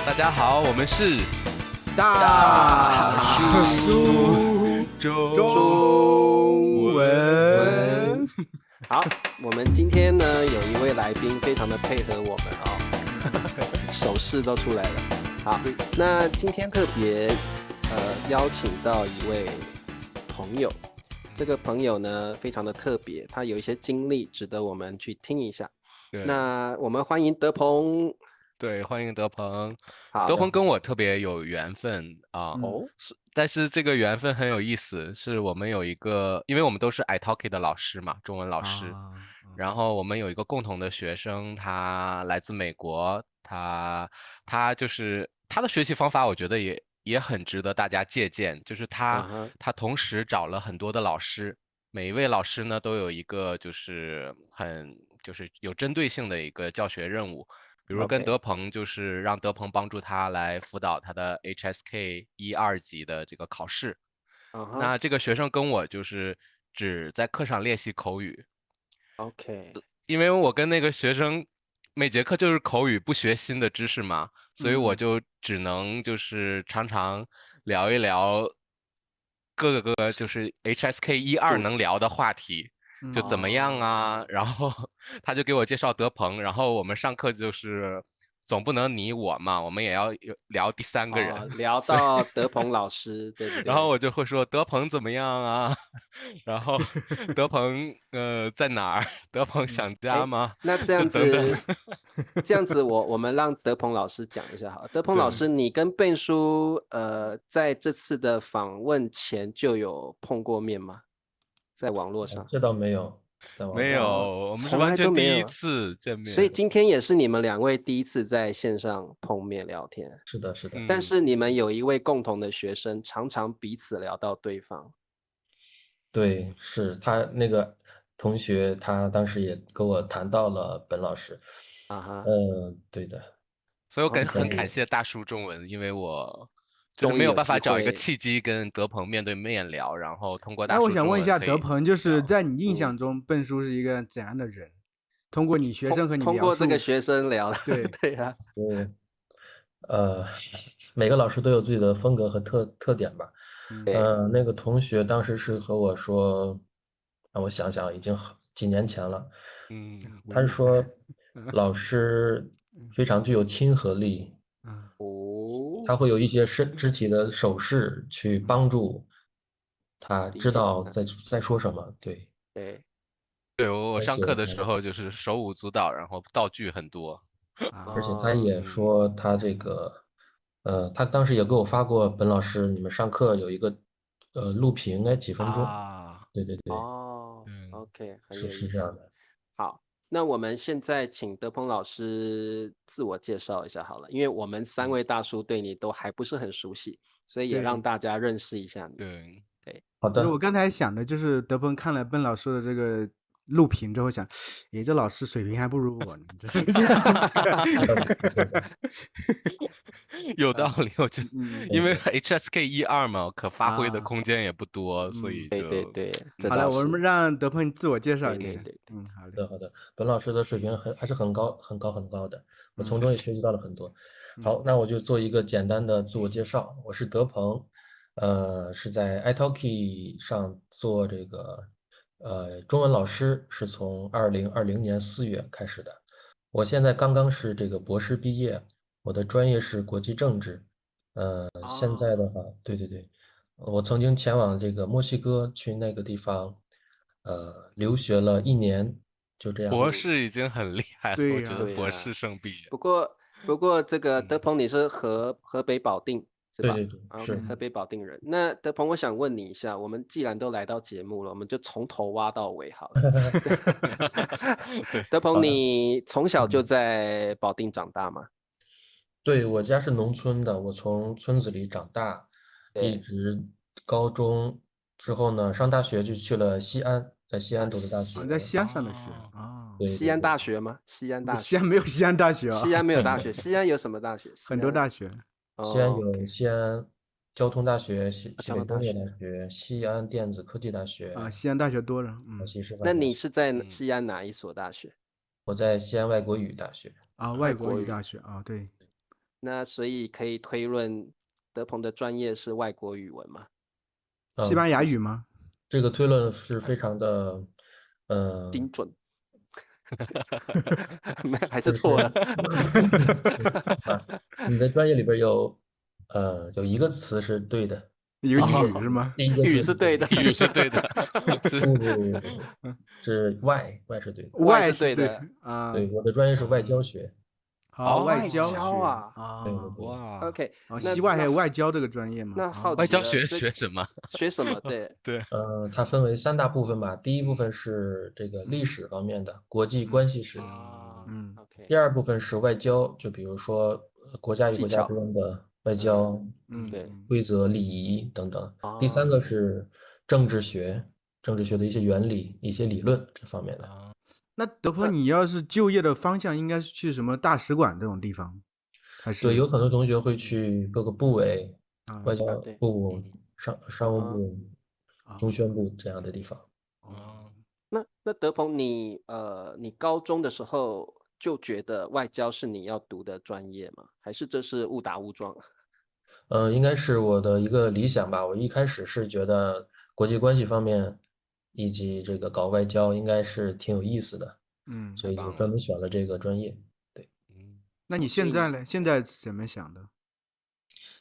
大家好，我们是大叔中文。好，我们今天呢有一位来宾非常的配合我们哦，手势都出来了。好，那今天特别邀请到一位朋友，这个朋友呢非常的特别，他有一些经历值得我们去听一下。那我们欢迎德鹏。对，欢迎德鹏。好，德鹏跟我特别有缘分啊，哦，但是这个缘分很有意思，是我们有一个，因为我们都是 italki 的老师嘛，中文老师，然后我们有一个共同的学生，他来自美国，他就是他的学习方法，我觉得也很值得大家借鉴，就是他同时找了很多的老师。每一位老师呢，都有一个就是有针对性的一个教学任务。比如跟德鹏，就是让德鹏帮助他来辅导他的 HSK 1、2级的这个考试。那这个学生跟我就是只在课上练习口语。OK，因为我跟那个学生每节课就是口语，不学新的知识嘛，所以我就只能就是常常聊一聊各个就是 HSK 1、2能聊的话题。就怎么样啊？然后他就给我介绍德鹏，然后我们上课就是总不能你我嘛，我们也要聊第三个人，聊到德鹏老师，对不对？然后我就会说德鹏怎么样啊？然后德鹏在哪儿？德鹏想家吗？那这样子，这样子我们让德鹏老师讲一下好。德鹏老师，你跟贝叔在这次的访问前就有碰过面吗？在网络上？这倒没有，没有，我们是完全第一次见面。所以今天也是你们两位第一次在线上碰面聊天。是的，是的。但是你们有一位共同的学生，常常彼此聊到对方。对，是他那个同学，他当时也跟我谈到了本老师。对的。所以我很感谢大叔中文，因为我就是没有办法找一个契机跟德鹏面对面聊，然后通过大叔中文。那我想问一下德鹏，就是在你印象中，笨叔是一个怎样的人？通过你学生和你通过这个学生聊的，对对啊，每个老师都有自己的风格和特点吧。那个同学当时是和我说，让我想想，已经几年前了。他是说老师非常具有亲和力，他会有一些肢体的手势去帮助他知道在说什么。对。对，我上课的时候就是手舞足蹈，然后道具很多。而且他也说他这个，他当时也给我发过本老师你们上课有一个录屏，应该几分钟。对对对。OK， 很有意思。是这样的。好，那我们现在请德鹏老师自我介绍一下好了，因为我们三位大叔对你都还不是很熟悉，所以也让大家认识一下你。对，好的。我刚才想的就是德鹏看了笨老师的这个录屏之后想，这老师水平还不如我呢，这是这样有道理，我觉得，因为 HSK 1、2嘛，可发挥的空间也不多，所以就对。好了，我们让德鹏自我介绍一下。好的。本老师的水平还是很高的，我从中也学习到了很多。好，那我就做一个简单的自我介绍。我是德鹏，是在 italki 上做这个中文老师，是从2020年4月开始的。我现在刚刚是这个博士毕业，我的专业是国际政治。现在的话，对，我曾经前往这个墨西哥去那个地方，留学了1年，就这样。博士已经很厉害了，我觉得博士生毕业。不过这个德鹏你是河北保定是吧？对，是河北保定人。那德鹏，我想问你一下，我们既然都来到节目了，我们就从头挖到尾好了。德鹏，你从小就在保定长大吗？对，我家是农村的，我从村子里长大，一直高中之后呢，上大学就去了西安，在西安读的大学。在西安上的学西安大学吗？西安没有西安大学啊。西安没有大学，西安有什么大学？很多大学。西安有西安交通大学、西北工业大学、西安电子科技大学。西安大学多了。那你是在西安哪一所大学？我在西安外国语大学。外国语大学对。那所以可以推论德鹏的专业是外国语文嘛？西班牙语吗？这个推论是非常的，精准。没还就是是错了。你的专业里边有一个词是对的，有语是吗？第一个语字是对的。语是对的，是不，是外是对的。外是是对对的。啊。对，我的专业是外交学。好，外外交学交啊。对啊。对。哇， OK，西外还有外交这个专业吗？那好外交学奇了，学什么？学什么？对。对，它分为3大部分吧。第一部分是这个历史方面的国际关系史，啊，OK，第二部分是外交，就比如说国家与国家之间的外交对。规则、礼仪等等。第啊三个是政治学，政治学的一些原理、一些理论这方面的。那德鹏，你要是就业的方向应该是去什么大使馆这种地方，还是？对，有很多同学会去各个部委，外交对。部、商务部、中宣部这样的地方。那德鹏，你高中的时候就觉得外交是你要读的专业吗？还是这是误打误撞？应该是我的一个理想吧。我一开始是觉得国际关系方面以及这个搞外交应该是挺有意思的，所以就专门选了这个专业。对，那你现在呢？现在怎么想的？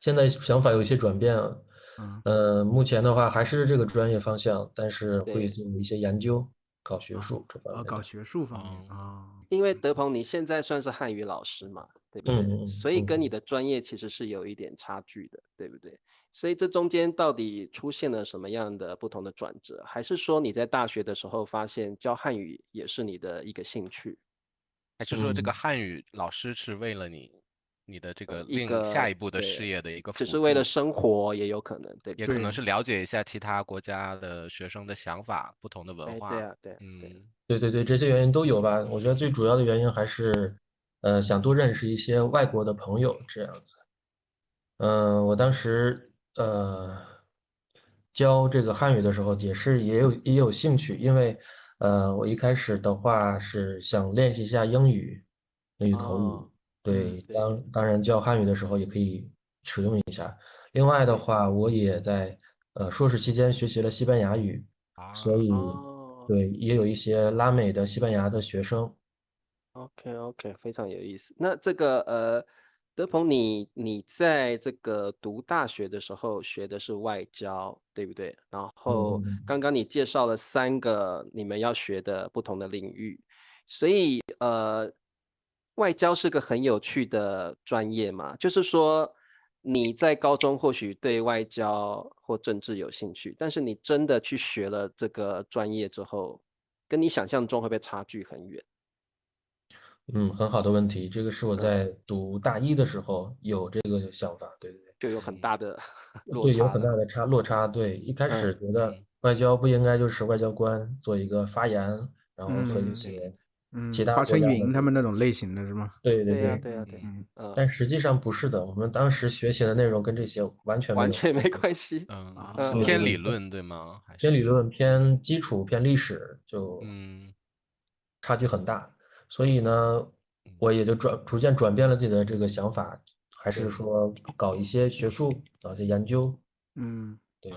现在想法有一些转变了。目前的话还是这个专业方向，但是会做一些研究，搞学术这方面的。搞学术方面啊。因为德鹏你现在算是汉语老师嘛，对不对？所以跟你的专业其实是有一点差距的，对不对？所以这中间到底出现了什么样的不同的转折？还是说你在大学的时候发现教汉语也是你的一个兴趣？还是说这个汉语老师是为了你的这个一个下一步的对事业的一个辅只是为了助，生活也有可能，对不对？也可能是了解一下其他国家的学生的想法、不同的文化。对啊，对。对，这些原因都有吧。我觉得最主要的原因还是，想多认识一些外国的朋友这样子。我当时教这个汉语的时候也有兴趣，因为我一开始的话是想练习一下英语口语。对，当然教汉语的时候也可以使用一下。另外的话，我也在硕士期间学习了西班牙语，所以对也有一些拉美的西班牙的学生。OK，非常有意思。那这个德鹏你在这个读大学的时候学的是外交，对不对？然后刚刚你介绍了3个你们要学的不同的领域，所以外交是个很有趣的专业嘛，就是说你在高中或许对外交或政治有兴趣，但是你真的去学了这个专业之后，跟你想象中会不会差距很远？很好的问题，这个是我在读大一的时候有这个想法。对，就有很大的落对，有差了。很大的落差。对，一开始觉得外交不应该就是外交官做一个发言，然后和一些其他华国家的春莹他们那种类型的是吗？对。但实际上不是的，我们当时学习的内容跟这些完全没关系。是偏理论对吗？还是偏理论、偏基础、偏历史，就差距很大。所以呢，我也就逐渐转变了自己的这个想法，还是说搞一些学术，搞一些研究。对。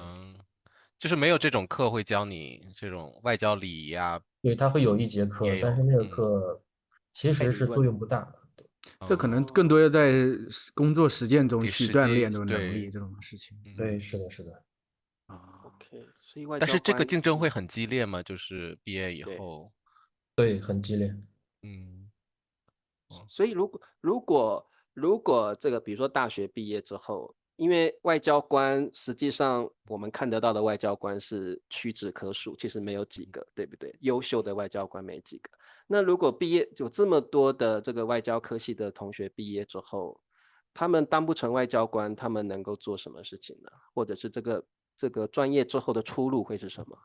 就是没有这种课会教你这种外交礼仪啊。对，他会有一节课，但是那个课其实是作用不大。这可能更多要在工作实践中去锻炼这种能力，这种事情。对，是的。OK， 所以外交官，但是这个竞争会很激烈吗？就是毕业以后。对，很激烈。所以如果这个比如说大学毕业之后，因为外交官实际上我们看得到的外交官是屈指可数，其实没有几个，对不对？优秀的外交官没几个。那如果毕业有这么多的这个外交科系的同学毕业之后，他们当不成外交官，他们能够做什么事情呢？或者是这个专业之后的出路会是什么？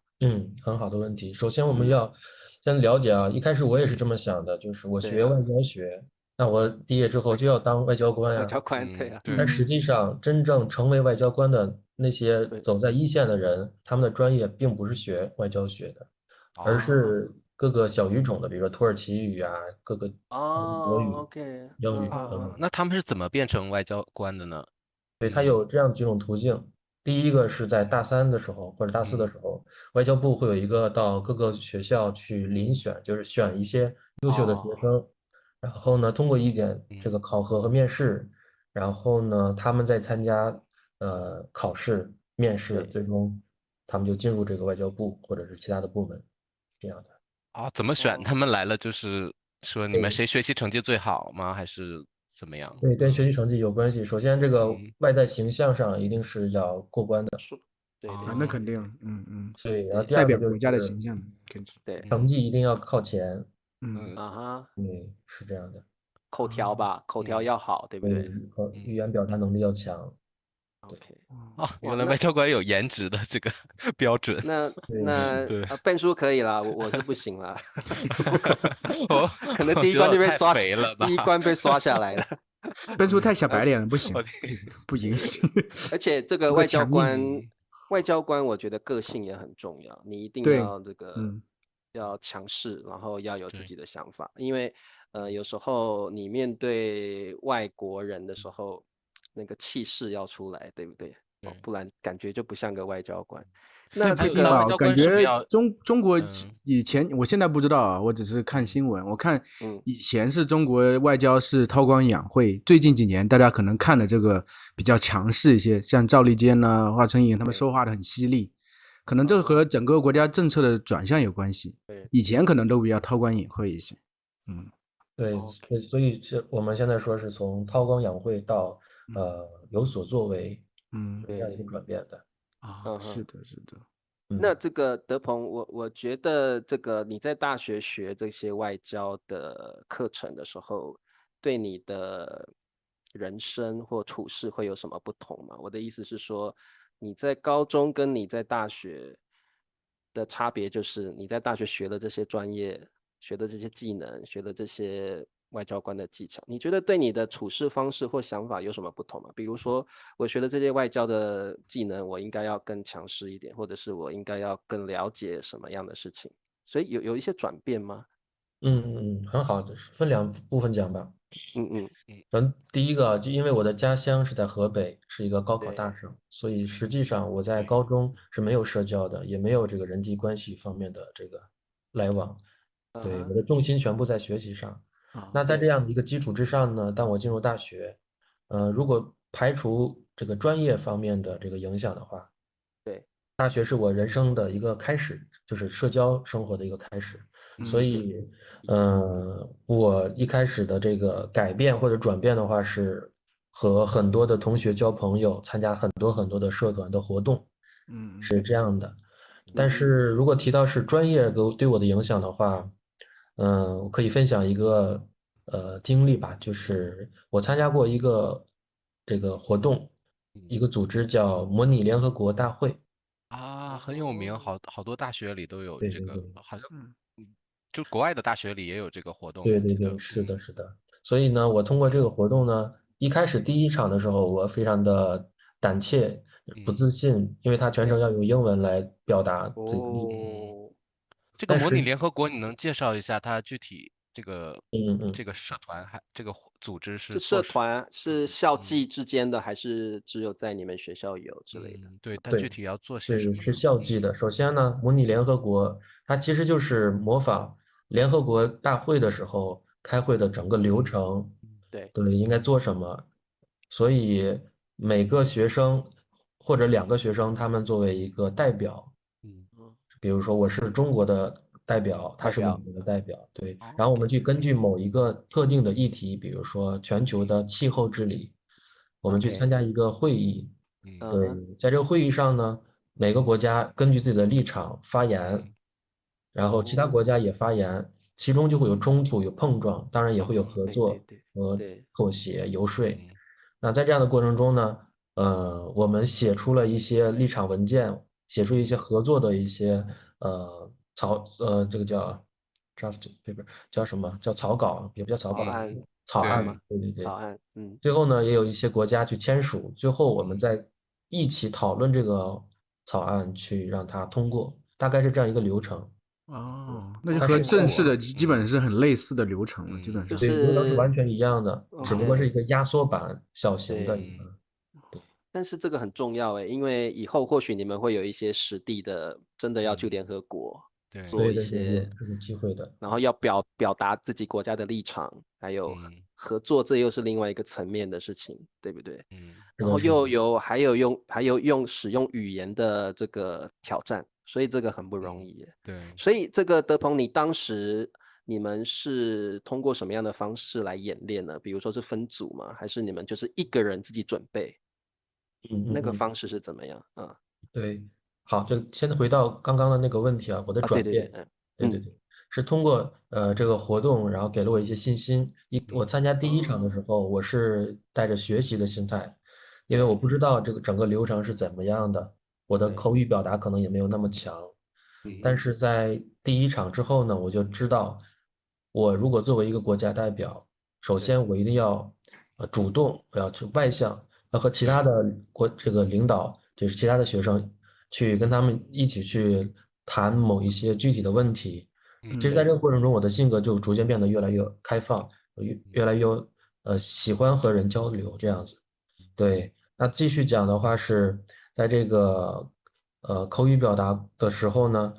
很好的问题。首先我们要先了解啊，一开始我也是这么想的，就是我学外交学，那我毕业之后就要当外交官呀。外交官，对啊。但实际上，真正成为外交官的那些走在一线的人，他们的专业并不是学外交学的，而是各个小语种的，比如说土耳其语啊，各个俄语、 OK，英语等等。那他们是怎么变成外交官的呢？对，它有这样几种途径。第一个是在大三的时候或者大四的时候，外交部会有一个到各个学校去遴选，就是选一些优秀的学生，然后呢，通过一点这个考核和面试，然后呢，他们再参加考试、面试，最终他们就进入这个外交部或者是其他的部门，这样的。怎么选？他们来了就是说你们对谁学习成绩最好吗？还是怎么样？对，跟学习成绩有关系。首先，这个外在形象上一定是要过关的。对啊，那肯定，对，然后第代二个就表国家的是形象，肯定，对，成绩一定要靠前。哈，对，是这样的。口条吧，口条要好，对不对，对和语言表达能力要强。 ？OK，原来那外交官有颜值的这个标准。那对笨叔可以啦，我是不行啦，我可能我第一关觉得我太就被刷，肥了吧？第一关被刷下来了。笨叔太小白脸了，不行我，不允许。而且这个不够外交强硬官，外交官我觉得个性也很重要，你一定对要这个要强势，然后要有自己的想法，因为有时候你面对外国人的时候，那个气势要出来，对不对？不然感觉就不像个外交官。那还这个有当外交感觉官是不是要中国以前，我现在不知道啊，我只是看新闻。我看以前是中国外交是韬光养晦，最近几年大家可能看的这个比较强势一些，像赵立坚呐、华春莹他们说话的很犀利，可能这和整个国家政策的转向有关系。以前可能都比较韬光养晦一些。对，所以我们现在说是从韬光养晦到有所作为，这样一个转变的。是的，是的。那这个德鹏，我觉得这个你在大学学这些外交的课程的时候，对你的人生或处事会有什么不同吗？我的意思是说，你在高中跟你在大学的差别，就是你在大学学了这些专业，学的这些技能，学的这些外交官的技巧，你觉得对你的处事方式或想法有什么不同吗？比如说，我学的这些外交的技能，我应该要更强势一点，或者是我应该要更了解什么样的事情，所以有一些转变吗？很好，分两部分讲吧。第一个就因为我的家乡是在河北，是一个高考大省，所以实际上我在高中是没有社交的，也没有这个人际关系方面的这个来往。对，我的重心全部在学习上。那在这样的一个基础之上呢，当我进入大学，如果排除这个专业方面的这个影响的话，大学是我人生的一个开始，就是社交生活的一个开始。所以，我一开始的这个改变或者转变的话，是和很多的同学交朋友，参加很多很多的社团的活动，是这样的。但是如果提到是专业对我的影响的话，我可以分享一个经历吧，就是我参加过一个这个活动，一个组织叫模拟联合国大会。很有名，好多大学里都有对对这个，好像就国外的大学里也有这个活动，对对对，我记得。是的，是的。所以呢，我通过这个活动呢，一开始第一场的时候，我非常的胆怯、不自信，因为它全程要用英文来表达自己的意见。这个模拟联合国，你能介绍一下它具体这个社团这个组织是社团是校际之间的，还是只有在你们学校有之类的？对，但具体要做些什么？是校际的。首先呢，模拟联合国，它其实就是模仿联合国大会的时候开会的整个流程，对，应该做什么。所以每个学生或者两个学生，他们作为一个代表，比如说我是中国的代表，他是美国的代表，对。然后我们去根据某一个特定的议题，比如说全球的气候治理，我们去参加一个会议。对，在这个会议上呢，每个国家根据自己的立场发言，然后其他国家也发言，其中就会有冲突、有碰撞，当然也会有合作和妥协、游说。那在这样的过程中呢，我们写出了一些立场文件，写出一些合作的一些这个叫 draft paper， 叫什么？叫草稿，也不叫草稿，草案，对对对，草案，最后呢，也有一些国家去签署，最后我们再一起讨论这个草案，去让它通过，大概是这样一个流程。哦，那就和正式的基本是很类似的流程了，基本上。对，流程是完全一样的，只不过是一个压缩版小型的。对，但是这个很重要因为以后或许你们会有一些实地的，真的要去联合国做一些这个机会的，然后要表达自己国家的立场，还有合作，这又是另外一个层面的事情，对不对？然后还有使用语言的这个挑战，所以这个很不容易耶。对，所以这个德鹏，你当时你们是通过什么样的方式来演练呢？比如说是分组吗？还是你们就是一个人自己准备？那个方式是怎么样？对，好，就先回到刚刚的那个问题啊，我的转变，对，是通过这个活动，然后给了我一些信心。我参加第一场的时候，我是带着学习的心态，因为我不知道这个整个流程是怎么样的，我的口语表达可能也没有那么强。但是在第一场之后呢，我就知道，我如果作为一个国家代表，首先我一定要主动，我要去外向，要和其他的这个领导，就是其他的学生，去跟他们一起去谈某一些具体的问题。其实，在这个过程中，我的性格就逐渐变得越来越开放，越来越喜欢和人交流这样子。对，那继续讲的话是在这个口语表达的时候呢，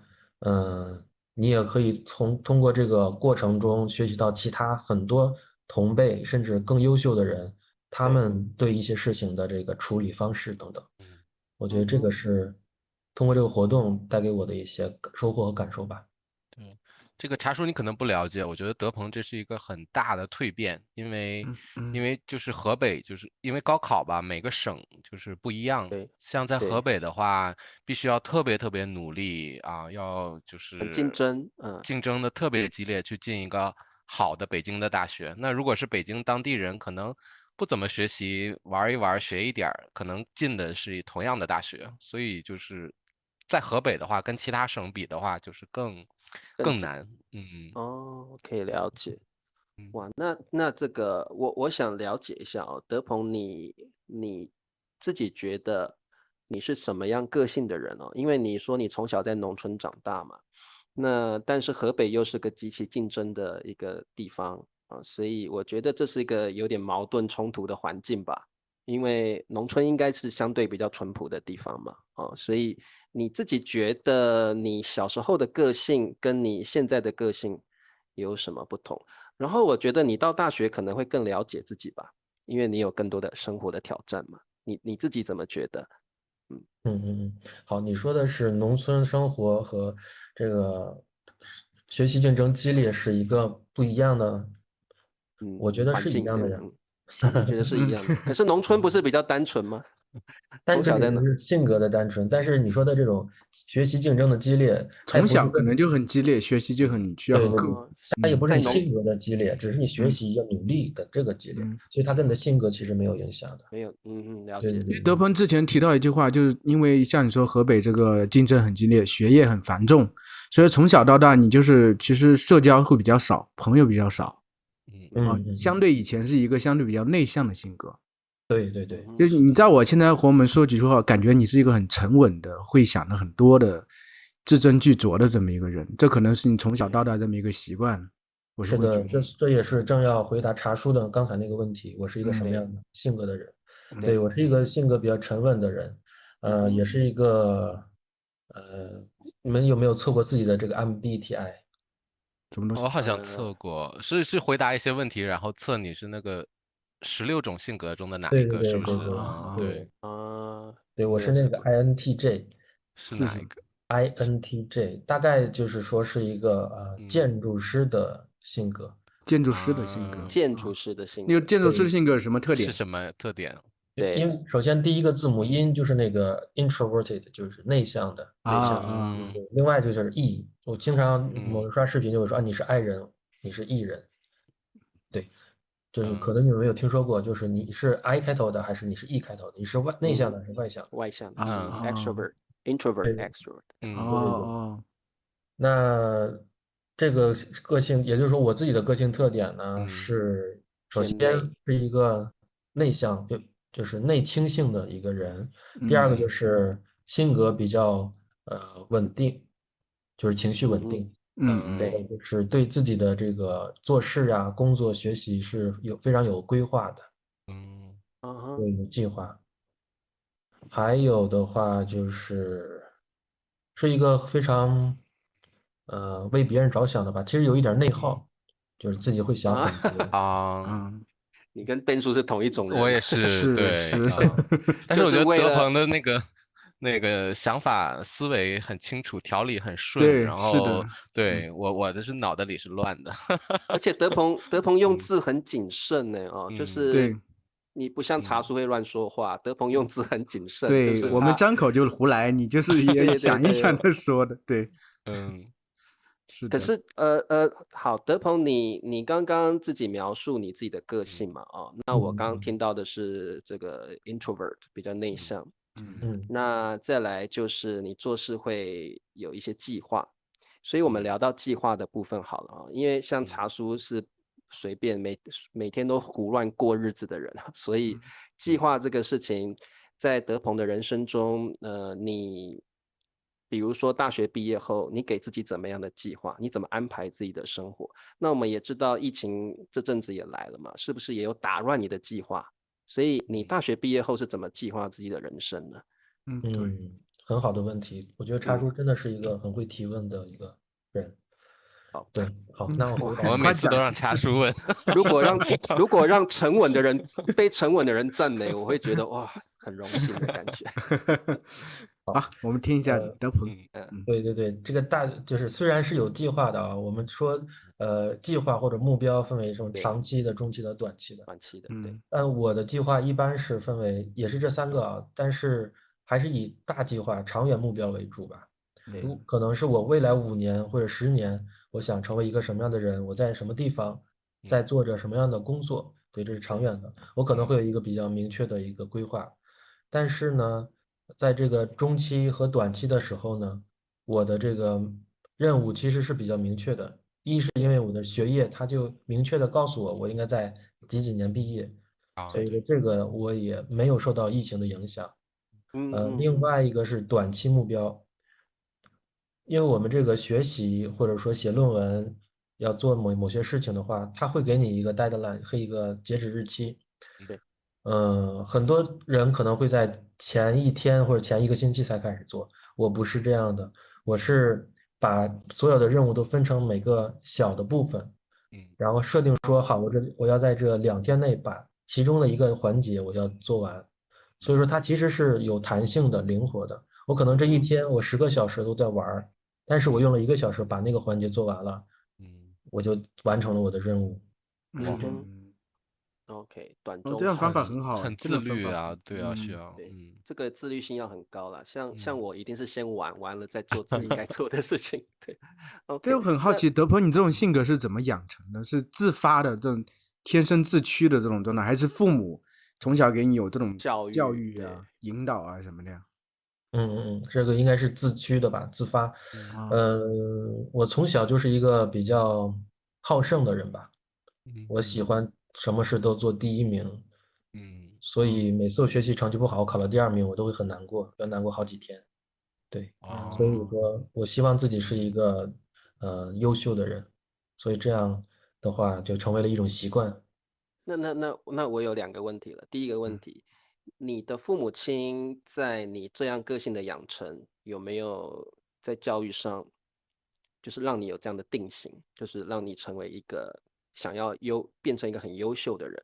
你也可以通过这个过程中学习到其他很多同辈甚至更优秀的人，他们对一些事情的这个处理方式等等。我觉得这个是通过这个活动带给我的一些收获和感受吧。对，这个茶叔你可能不了解，我觉得德鹏这是一个很大的蜕变，因为就是河北，就是因为高考吧，每个省就是不一样。像在河北的话，必须要特别努力啊，要就是竞争的特别激烈，去进一个好的北京的大学。那如果是北京当地人，可能不怎么学习，玩一玩，学一点儿，可能进的是同样的大学。所以就是在河北的话，跟其他省比的话，就是更难。可以了解。哇，那这个我想了解一下德鹏，你自己觉得你是什么样个性的人因为你说你从小在农村长大嘛，但是河北又是个极其竞争的一个地方所以我觉得这是一个有点矛盾冲突的环境吧。因为农村应该是相对比较淳朴的地方嘛所以你自己觉得你小时候的个性跟你现在的个性有什么不同？然后我觉得你到大学可能会更了解自己吧，因为你有更多的生活的挑战嘛。你自己怎么觉得？好，你说的是农村生活和这个学习竞争激烈是一个不一样的，我觉得是一样的呀。你觉得是一样的？可是农村不是比较单纯吗？单纯只是性格的单纯，但是你说的这种学习竞争的激烈，从小可能就很激烈，学习就很需要很刻。它也不是你性格的激烈，只是你学习要努力的这个激烈，所以它跟你的性格其实没有影响的。没有，了解。德鹏之前提到一句话，就是因为像你说河北这个竞争很激烈，学业很繁重，所以从小到大你就是其实社交会比较少，朋友比较少。相对以前是一个相对比较内向的性格。对，就是你知道我现在和我们说几句话，感觉你是一个很沉稳的，会想的很多的，字斟句酌的这么一个人，这可能是你从小到大这么一个习惯。我是的，这也是正要回答茶叔的刚才那个问题，我是一个什么样的性格的人？对，我是一个性格比较沉稳的人，也是一个你们有没有测过自己的这个 MBTI？什么东西？我好像测过，是回答一些问题，然后测你是那个16种性格中的哪一个，是不是？对，我是那个 INTJ， 是哪一个 ？INTJ 大概就是说是一个建筑师的性格。建筑师的性格。建筑师的性格。那个建筑师的性格有什么特点？是什么特点？对，因为首先第一个字母音就是那个 introverted， 就是内向的。另外就是 E， 我经常我刷视频就会说你是 I 人，你是 E 人。对，就是可能你们没有听说过，就是你是 I 开头的还是你是 E 开头的？你是内向的还是外向的？外向的，extrovert，introvert，extrovert。那这个个性，也就是说我自己的个性特点呢，是首先是一个内向，就是内倾性的一个人。第二个就是性格比较稳定，就是情绪稳定。对，就是对自己的这个做事啊、工作、学习是非常有规划的，有计划。还有的话是一个非常为别人着想的吧，其实有一点内耗，就是自己会想很多。你跟变叔是同一种人，我也是，对，但是就我觉得是为了德鹏的那个想法思维很清楚，条理很顺，对，然后是的，对我的是脑袋里是乱的。而且德鹏用字很谨慎呢，就对，是你不像茶叔会乱说话，德鹏用字很谨慎，就对，我们是他，张口就胡来，你就是也对对想一想对。再说的，对，是的，可是好，德鹏你刚刚自己描述你自己的个性嘛，那我刚刚听到的是这个 introvert 比较内向，那再来就是你做事会有一些计划，所以我们聊到计划的部分好了啊，因为像茶叔是随便每天都胡乱过日子的人，所以计划这个事情在德鹏的人生中，你比如说大学毕业后，你给自己怎么样的计划？你怎么安排自己的生活？那我们也知道疫情这阵子也来了嘛，是不是也有打乱你的计划？所以你大学毕业后是怎么计划自己的人生呢？对，很好的问题，我觉得茶叔真的是一个很会提问的一个人。好，对，好，那我回答。我们每次都让茶叔问。如果让沉稳的人被沉稳的人赞美，我会觉得哇，很荣幸的感觉。好，我们听一下德鹏。对对对，这个就是虽然是有计划的啊，我们说计划或者目标分为这种长期的、中期的、短期的。短期的，对。但我的计划一般是分为也是这3个啊，但是还是以大计划、长远目标为主吧。可能是我未来5年或者10年，我想成为一个什么样的人，我在什么地方，在做着什么样的工作，对，这是长远的，我可能会有一个比较明确的一个规划。但是呢，在这个中期和短期的时候呢，我的这个任务其实是比较明确的。一是因为我的学业，它就明确的告诉我，我应该在几年毕业，所以说这个我也没有受到疫情的影响。另外一个是短期目标，因为我们这个学习或者说写论文要做某些事情的话，它会给你一个 deadline 和一个截止日期。对。很多人可能会在前1天或者前1个星期才开始做，我不是这样的，我是把所有的任务都分成每个小的部分，然后设定说好，我要在这2天内把其中的一个环节我要做完，所以说它其实是有弹性的、灵活的。我可能这1天我10个小时都在玩，但是我用了1个小时把那个环节做完了，我就完成了我的任务。OK， 短中这样方法长期很好，很自律啊，对啊，需要，对，这个自律性要很高啦。像我一定是先玩完了再做自己该做的事情。对，OK。对，我很好奇，德鹏，你这种性格是怎么养成的？是自发的这种天生自驱的这种状态，还是父母从小给你有这种教育啊、引导啊什么的呀？这个应该是自驱的吧，自发。我从小就是一个比较好胜的人吧，我喜欢什么事都做第1名，所以每次我学习成绩不好，我考了第2名，我都会很难过，要难过好几天。对，所以说我希望自己是一个优秀的人，所以这样的话就成为了一种习惯。那我有2个问题了。第一个问题，你的父母亲在你这样个性的养成，有没有在教育上，就是让你有这样的定型，就是让你成为一个想要变成一个很优秀的人？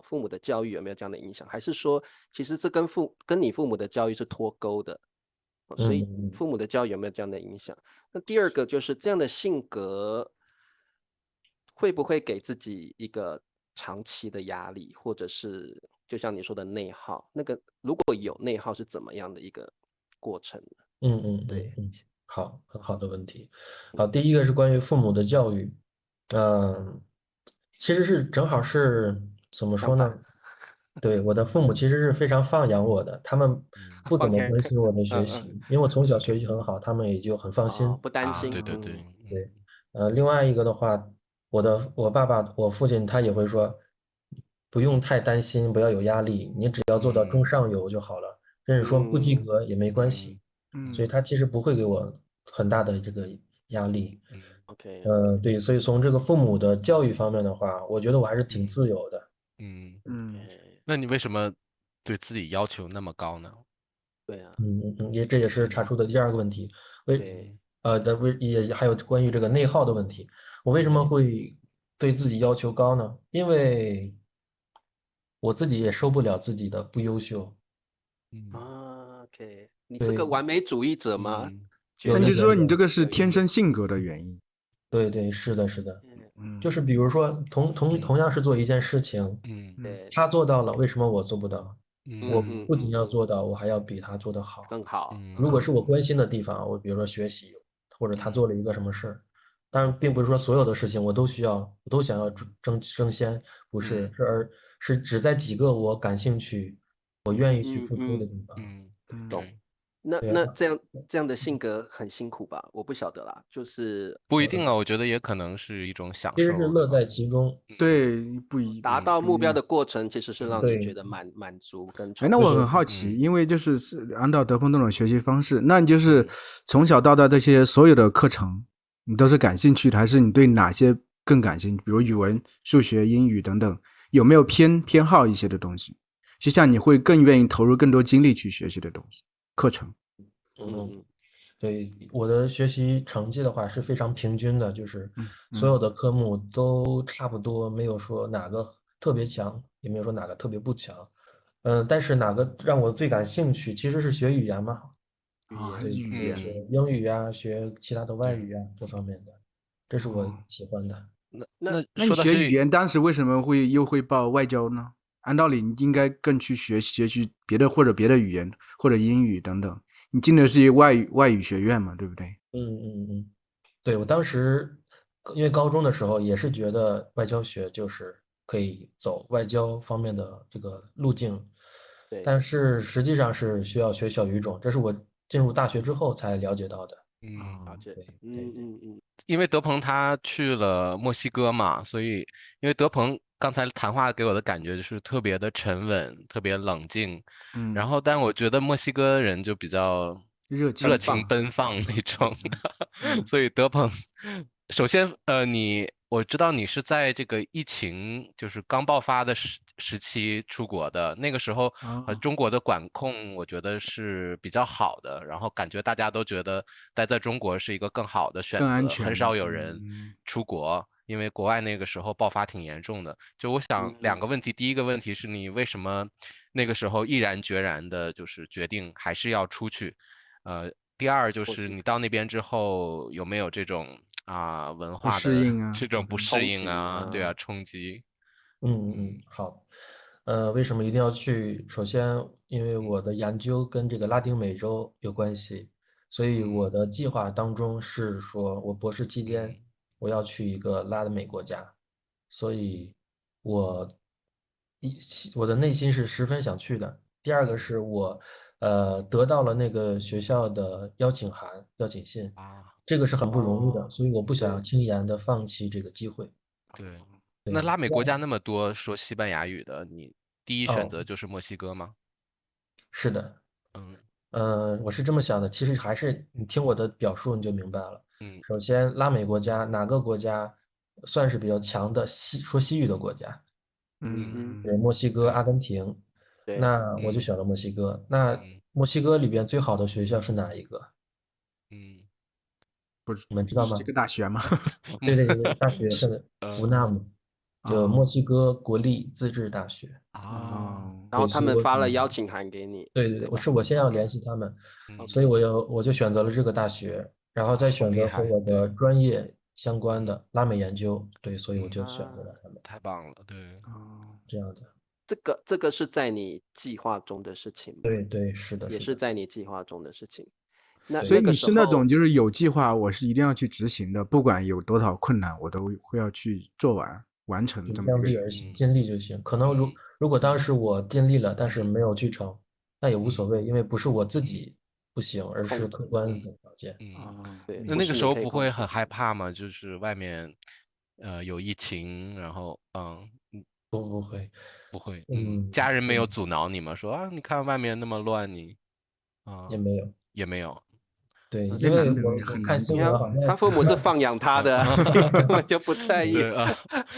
父母的教育有没有这样的影响？还是说，其实这跟你父母的教育是脱钩的？所以父母的教育有没有这样的影响？那第2个就是这样的性格，会不会给自己一个长期的压力，或者是就像你说的内耗？那个如果有内耗是怎么样的一个过程呢？对，好，很好的问题。好，第一个是关于父母的教育，其实是正好是怎么说呢？对，我的父母其实是非常放养我的，他们不怎么关心我的学习，因为我从小学习很好，他们也就很放心，不担心。对对对对，另外一个的话，我爸爸，我父亲他也会说，不用太担心，不要有压力，你只要做到中上游就好了，甚至说不及格也没关系，所以他其实不会给我很大的这个压力。OK，对，所以从这个父母的教育方面的话，我觉得我还是挺自由的。那你为什么对自己要求那么高呢？对啊，这也是查出的第二个问题。对，也还有关于这个内耗的问题。我为什么会对自己要求高呢？因为我自己也受不了自己的不优秀。OK，你是个对，完美主义者吗？觉有那你得有有有，就说你这个是天生性格的原因。对对，是的，是的，嗯就是比如说同样是做一件事情，对，他做到了，为什么我做不到？我不仅要嗯，做到，我还要比他做得好。更好，如果是我关心的地方，我比如说学习，或者他做了一个什么事儿，当然并不是说所有的事情我都想要争先，不是，是只在几个我感兴趣、我愿意去付出的地方。懂。对，对啊，那这样的性格很辛苦吧？我不晓得啦，就是不一定啊，我觉得也可能是一种享其实是受，对吧？乐在其中。对，达到目标不一样。的过程，其实是让你觉对，得满足跟哎，那我很充实。好奇，因为是按照德鹏这种学习方式，那你就是从小到大这些所有的课程，你都是感兴趣的，还是你对哪些更感兴趣？比如语文、数学、英语等等，有没有偏好一些的东西？就像你会更愿意投入更多精力去学习的东西，课程。嗯。嗯对，我的学习成绩的话是非常平均的，就是所嗯有的科目都差不多，没有说哪个特别强，也没有说哪个特别不强。但是哪个让我最感兴趣，其实是学语言嘛，语言，对，语言。学英语啊，学其他的外对，语啊，这方面的，这是我喜欢的。那那你说的是学语言当时为什么又会报外交呢？按道理你应该更去学习别的或者别的语言或者英语等等。你进的是一个外语学院嘛，对不对？对，我当时因为高中的时候也是觉得外交学就是可以走外交方面的这个路径，对，但是实际上是需要学小语种，这是我进入大学之后才了解到的。了解，对对对，因为德鹏他去了墨西哥嘛，所以因为德鹏刚才谈话给我的感觉就是特别的沉稳，特别冷静，然后但我觉得墨西哥人就比较热情。热情奔放那种，所以德鹏，首先我知道你是在这个疫情就是刚爆发的时期出国的，那个时候中国的管控我觉得是比较好的，然后感觉大家都觉得待在中国是一个更好的更选择，很安全的。少有人出国，因为国外那个时候爆发挺严重的。就我想两个问题，第一个问题是你为什么那个时候毅然决然的，就是决定还是要出去？第二就是你到那边之后有没有这种文不化的 适应啊。这种不适冲应啊？对击啊，冲击。好。为什么一定要去？首先，因为我的研究跟这个拉丁美洲有关系，所以我的计划当中是说，我博士期间我要去一个拉美国家，所以我一我的内心是十分想去的。第二个是我得到了那个学校的邀请函、邀请信，这个是很不容易的，哦，所以我不想对，轻言的放弃这个机会。对，那对，拉美国家那么多说西班牙语的，你第一选哦，择就是墨西哥吗？是的。嗯我是这么想的，其实还是你听我的表述你就明白了。嗯首先，拉美国家哪个国家算是比较强的说西语的国家？对，墨西哥、对，阿根廷。对，那我就选了墨西哥。那嗯墨西哥里边最好的学校是哪一个？嗯不是你们知道吗？是这个大学吗？对对对，大学是呃 UNAM，就墨西哥国立自治大学。然后对，所以他们发了邀我选择。请函给你，对对对，对吧我先要？OK 联系他们，所以 OK，我就选择了这个大学，然后再好选择和厉害，我的对，专业相关的拉美研究，对，所以我就选择啊，了他们太棒了，对。这样的。这个是在你计划中的事情吗？对对，是的，也是的，是在你计划中的事情。那对，那个所以你是那种时候，就是有计划，我是一定要去执行的，不管有多少困难，我都会要去完成就这么一个人。量力而行，尽力就行。可能如果当时我尽力了，但是没有去成，那也无所谓，因为不是我自己不行，而是控制，客观的条件。对，那不是你可以那个时候不控制的。会很害怕吗？就是外面有疫情，然后不会，不会，嗯，家人没有对，阻挠你吗？说你看外面那么乱，你啊、也没有。也没有，对，那因为男的我很难懂。看新你看闻好像他父母是放养他的，所以根本就不在意。对啊，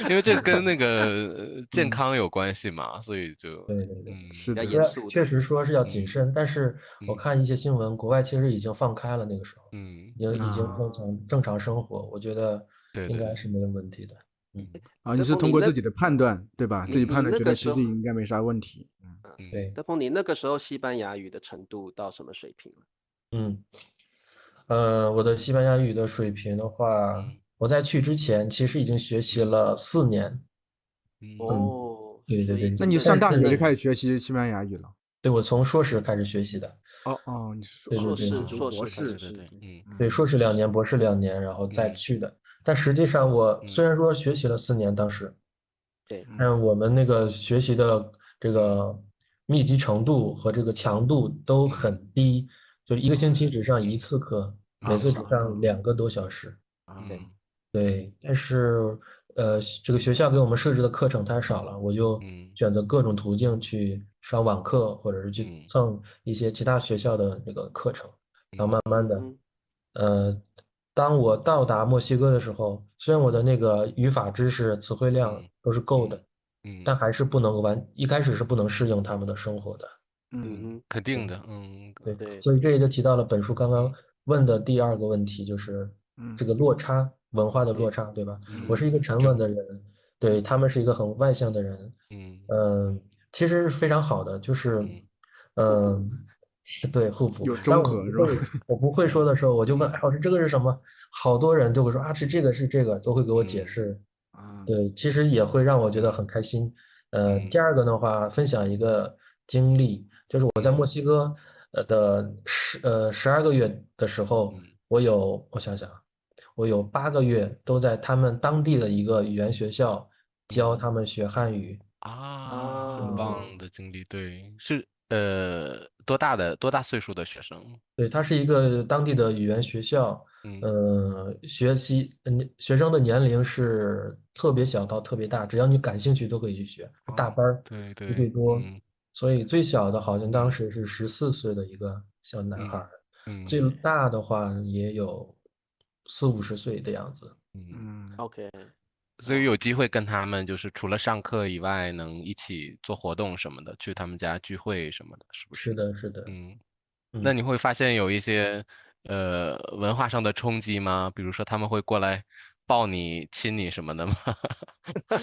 因为这跟那个健康有关系嘛，所以就对对对，比较是的，严肃的。确实说是要谨慎，但是我看一些新闻，国外其实已经放开了，那个时候已经正常生活，我觉得对对对，应该是没有问题的。啊，你是德鹏，通过自己的判断，对吧？自己判断那觉得其个时候，实应该没啥问题。对，德鹏，你那个时候西班牙语的程度到什么水平了？嗯，我的西班牙语的水平的话，嗯我在去之前其实已经学习了4年。嗯，哦，对对对，那你所以真的上大学就真的开始学习西班牙语了？对，我从硕士开始学习的。哦，你是对对对读硕博士，士开始是，对对对，对，硕士2年，博士2年，然后再去的。但实际上，我虽然说学习了4年，当时，对，但我们那个学习的这个密集程度和这个强度都很低，就一个星期只上1次课，每次只上2个多小时。对，对，但是这个学校给我们设置的课程太少了，我就选择各种途径去上网课，或者是去蹭一些其他学校的那个课程。然后慢慢的，嗯当我到达墨西哥的时候，虽然我的那个语法知识、词汇量都是够的，但还是不能一开始是不能适应他们的生活的。哼，肯定的，对，对，所以这也就提到了本书刚刚问的第二个问题，就是这个落差，文化的落差，对吧？我是一个沉稳的人，对，他们是一个很外向的人，其实是非常好的，就是是对互补。有但中和是吧？我不会说的时候，我就问，哎，老师这个是什么？好多人就会说啊，是这个，都会给我解释。对，其实也会让我觉得很开心。第二个的话，分享一个经历，就是我在墨西哥的12个月的时候，我想想啊，我有8个月都在他们当地的一个语言学校教他们学汉语。很啊，棒的经历，对，是多大岁数的学生？对，它是一个当地的语言学校，学生的年龄是特别小到特别大，只要你感兴趣都可以去学，大班儿对一对对，多，所以最小的好像当时是14岁的一个小男孩儿，最大的话也有40-50岁的样子。OK，所以有机会跟他们就是除了上课以外，能一起做活动什么的，去他们家聚会什么的，是不是？是的，是的，那你会发现有一些文化上的冲击吗？比如说他们会过来抱你、亲你什么的吗？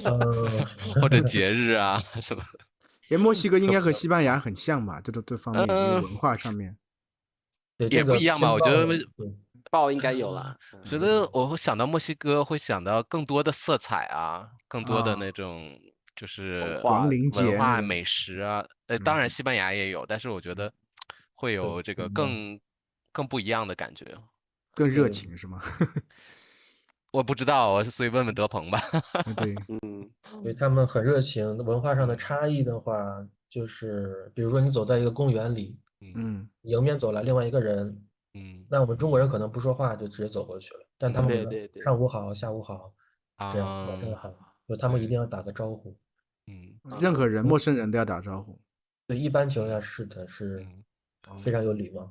呃，或者节日啊什么的？哎，墨西哥应该和西班牙很像吧？这方面，因为文化上面。对这个也不一样吧？偏暴，我觉得，对，报应该有啦。我会想到墨西哥，会想到更多的色彩啊，更多的那种就是亡灵文节那种。化美食啊。当然西班牙也有，但是我觉得会有这个更不一样的感觉。更热对，情是吗？我不知道，所以问问德鹏吧。对，对，他们很热情。文化上的差异的话，就是比如说你走在一个公园里，嗯迎面走来另外一个人，那我们中国人可能不说话就直接走过去了，但他们可能对对对，上午好，下午好，这样晚上啊，好，就他们一定要打个招呼。任何人，陌生人都要打招呼。对，一般情况下是的，是非常有礼貌。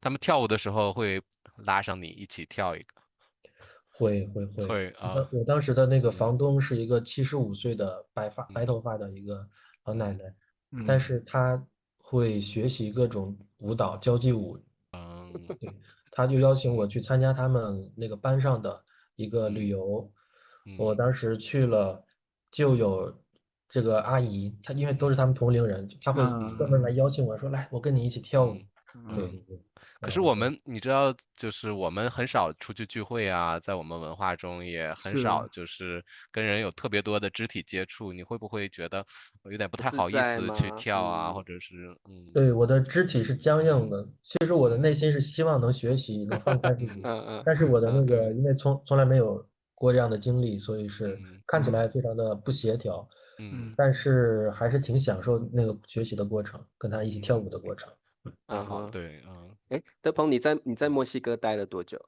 他们跳舞的时候会拉上你一起跳一个，会。会啊，我当时的那个房东是一个75岁的白头发的一个老奶奶，但是她会学习各种舞蹈，交际舞。对，她就邀请我去参加他们那个班上的一个旅游。我当时去了，就有这个阿姨，她因为都是他们同龄人，她会专门来邀请我说，来，我跟你一起跳舞。对对对，可是我们，你知道，就是我们很少出去聚会啊，在我们文化中也很是少就是跟人有特别多的肢体接触。你会不会觉得有点不不自太好意思去在吗？跳啊，或者是对，我的肢体是僵硬的。其实我的内心是希望能学习，能放开自己，但是我的那个，对，因为从来没有过这样的经历，所以是看起来非常的不协调。但是还是挺享受那个学习的过程，跟他一起跳舞的过程。对，哎，德鹏，你在墨西哥待了多久？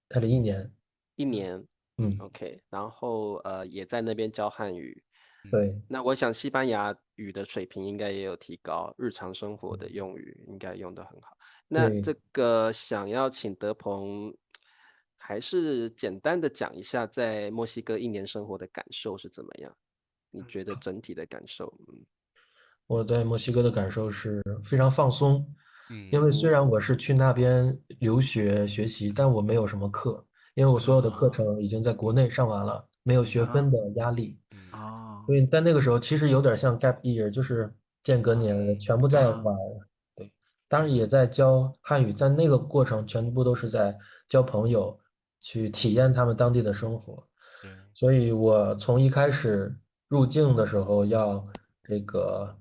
待了1年。1年嗯，，OK，然后也在那边教汉语。对，那我想西班牙语的水平应该也有提高，日常生活的用语应该用得很好。那对这个想要请德鹏，还是简单的讲一下在墨西哥1年生活的感受是怎么样？你觉得整体的感受？我在墨西哥的感受是非常放松，因为虽嗯然我是去那边留学学习，但我没有什么课，因为我所有的课程已经在国内上完了，没有学分的压力。哦所以在那个时候，其实有点像 gap year，就是间隔年，我全部在玩儿。对，当然也在教汉语，在那个过程全部都是在交朋友，去体验他们当地的生活。对，所以我从一开始入境的时候要这个